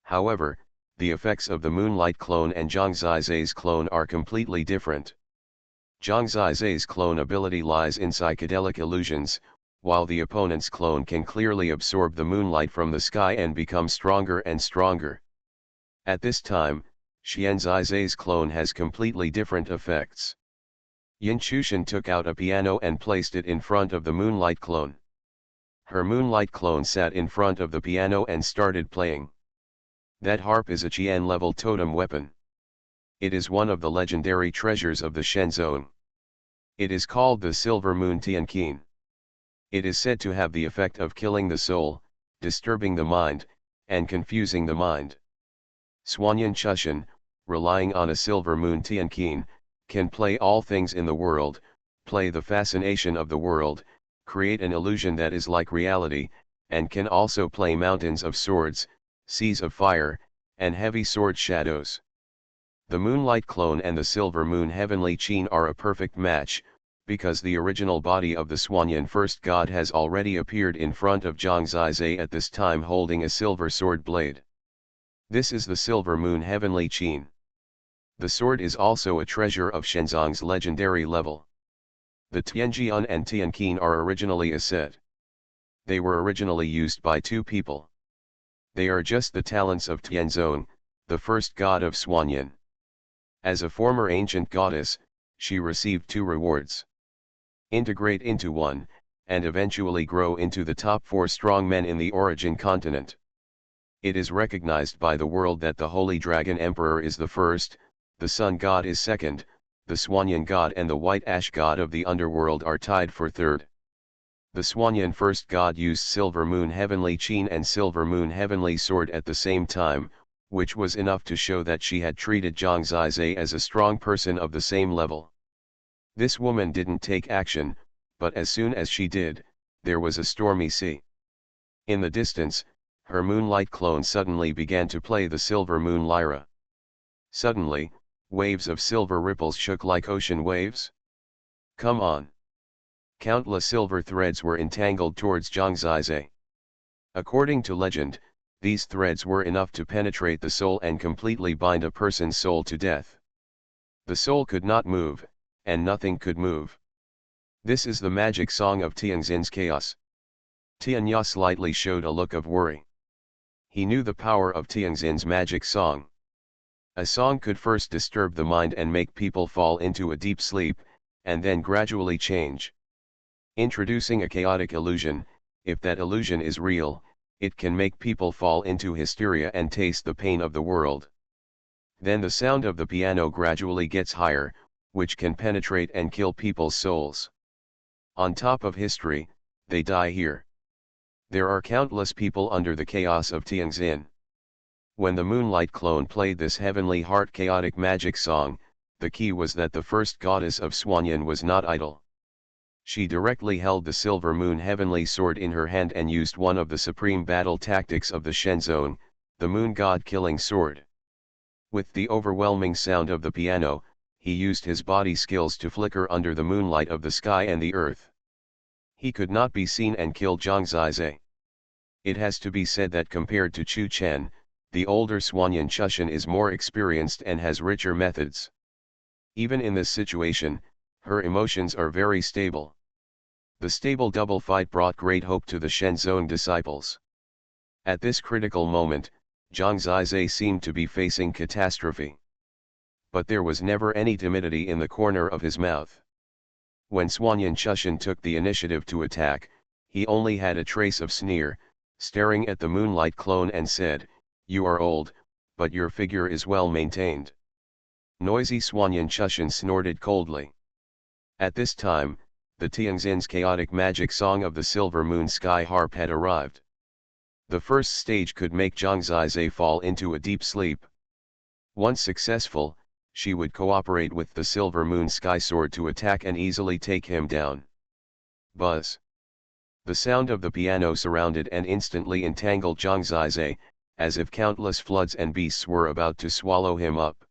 However, the effects of the moonlight clone and Zhang Zizai's clone are completely different. Zhang Zizai's clone ability lies in psychedelic illusions, while the opponent's clone can clearly absorb the moonlight from the sky and become stronger and stronger. At this time, Xian Zizai's clone has completely different effects. Yin Chushan took out a piano and placed it in front of the moonlight clone. Her moonlight clone sat in front of the piano and started playing. That harp is a Qian-level totem weapon. It is one of the legendary treasures of the Shenzong. It is called the Silver Moon Tianqin. It is said to have the effect of killing the soul, disturbing the mind, and confusing the mind. Xuanhuan Chushan, relying on a Silver Moon Tianqin, can play all things in the world, play the fascination of the world, create an illusion that is like reality, and can also play mountains of swords, seas of fire, and heavy sword shadows. The Moonlight Clone and the Silver Moon Heavenly Qin are a perfect match, because the original body of the Xuanhuan first god has already appeared in front of Zhang Zizai at this time holding a silver sword blade. This is the Silver Moon Heavenly Qin. The sword is also a treasure of Shenzong's legendary level. The Tianjian and Tianqin are originally a set. They were originally used by 2 people. They are just the talents of Tianzong, the first god of Xuanhuan. As a former ancient goddess, she received 2 rewards. Integrate into one, and eventually grow into the top 4 strong men in the origin continent. It is recognized by the world that the Holy Dragon Emperor is the first, the Sun God is second, the Xuanhuan God and the White Ash God of the underworld are tied for third. The Xuanhuan first god used Silver Moon Heavenly Qin and Silver Moon Heavenly Sword at the same time, which was enough to show that she had treated Zhang Zizai as a strong person of the same level. This woman didn't take action, but as soon as she did, there was a stormy sea. In the distance, her moonlight clone suddenly began to play the silver moon lyra. Suddenly, waves of silver ripples shook like ocean waves. Come on! Countless silver threads were entangled towards Zhang Zizai. According to legend, these threads were enough to penetrate the soul and completely bind a person's soul to death. The soul could not move, and nothing could move. This is the magic song of Tianxin's chaos. Tianya slightly showed a look of worry. He knew the power of Tianxin's magic song. A song could first disturb the mind and make people fall into a deep sleep, and then gradually change. Introducing a chaotic illusion, if that illusion is real, it can make people fall into hysteria and taste the pain of the world. Then the sound of the piano gradually gets higher, which can penetrate and kill people's souls. On top of history, they die here. There are countless people under the chaos of Tianxin. When the Moonlight clone played this heavenly heart chaotic magic song, the key was that the first goddess of Xuanhuan was not idle. She directly held the silver moon heavenly sword in her hand and used one of the supreme battle tactics of the Shenzone, the moon god killing sword. With the overwhelming sound of the piano, he used his body skills to flicker under the moonlight of the sky and the earth. He could not be seen and killed Zhang Zizai. It has to be said that compared to Chu Chen, the older Xuanhuan Chushan is more experienced and has richer methods. Even in this situation, her emotions are very stable. The stable double fight brought great hope to the Shenzone disciples. At this critical moment, Zhang Zizai seemed to be facing catastrophe. But there was never any timidity in the corner of his mouth. When Xuanhuan Chushan took the initiative to attack, he only had a trace of sneer, staring at the Moonlight clone and said, "You are old, but your figure is well maintained." Noisy Xuanhuan Chushan snorted coldly. At this time, the Tianxin's chaotic magic song of the Silver Moon Sky Harp had arrived. The first stage could make Zhang Zizai fall into a deep sleep. Once successful, she would cooperate with the Silver Moon Sky Sword to attack and easily take him down. Buzz! The sound of the piano surrounded and instantly entangled Zhang Zizai, as if countless floods and beasts were about to swallow him up.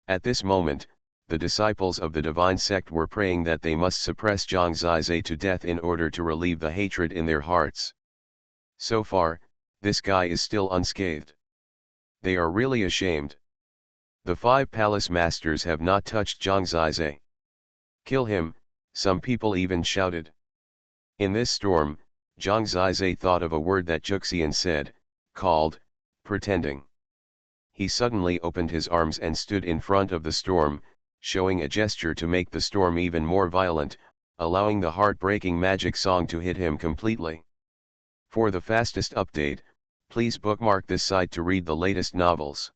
At this moment, the disciples of the divine sect were praying that they must suppress Zhang Zizai to death in order to relieve the hatred in their hearts. So far, this guy is still unscathed. They are really ashamed. The 5 palace masters have not touched Zhang Zizai. Kill him, some people even shouted. In this storm, Zhang Zizai thought of a word that Juxian said, called, pretending. He suddenly opened his arms and stood in front of the storm, showing a gesture to make the storm even more violent, allowing the heartbreaking magic song to hit him completely. For the fastest update, please bookmark this site to read the latest novels.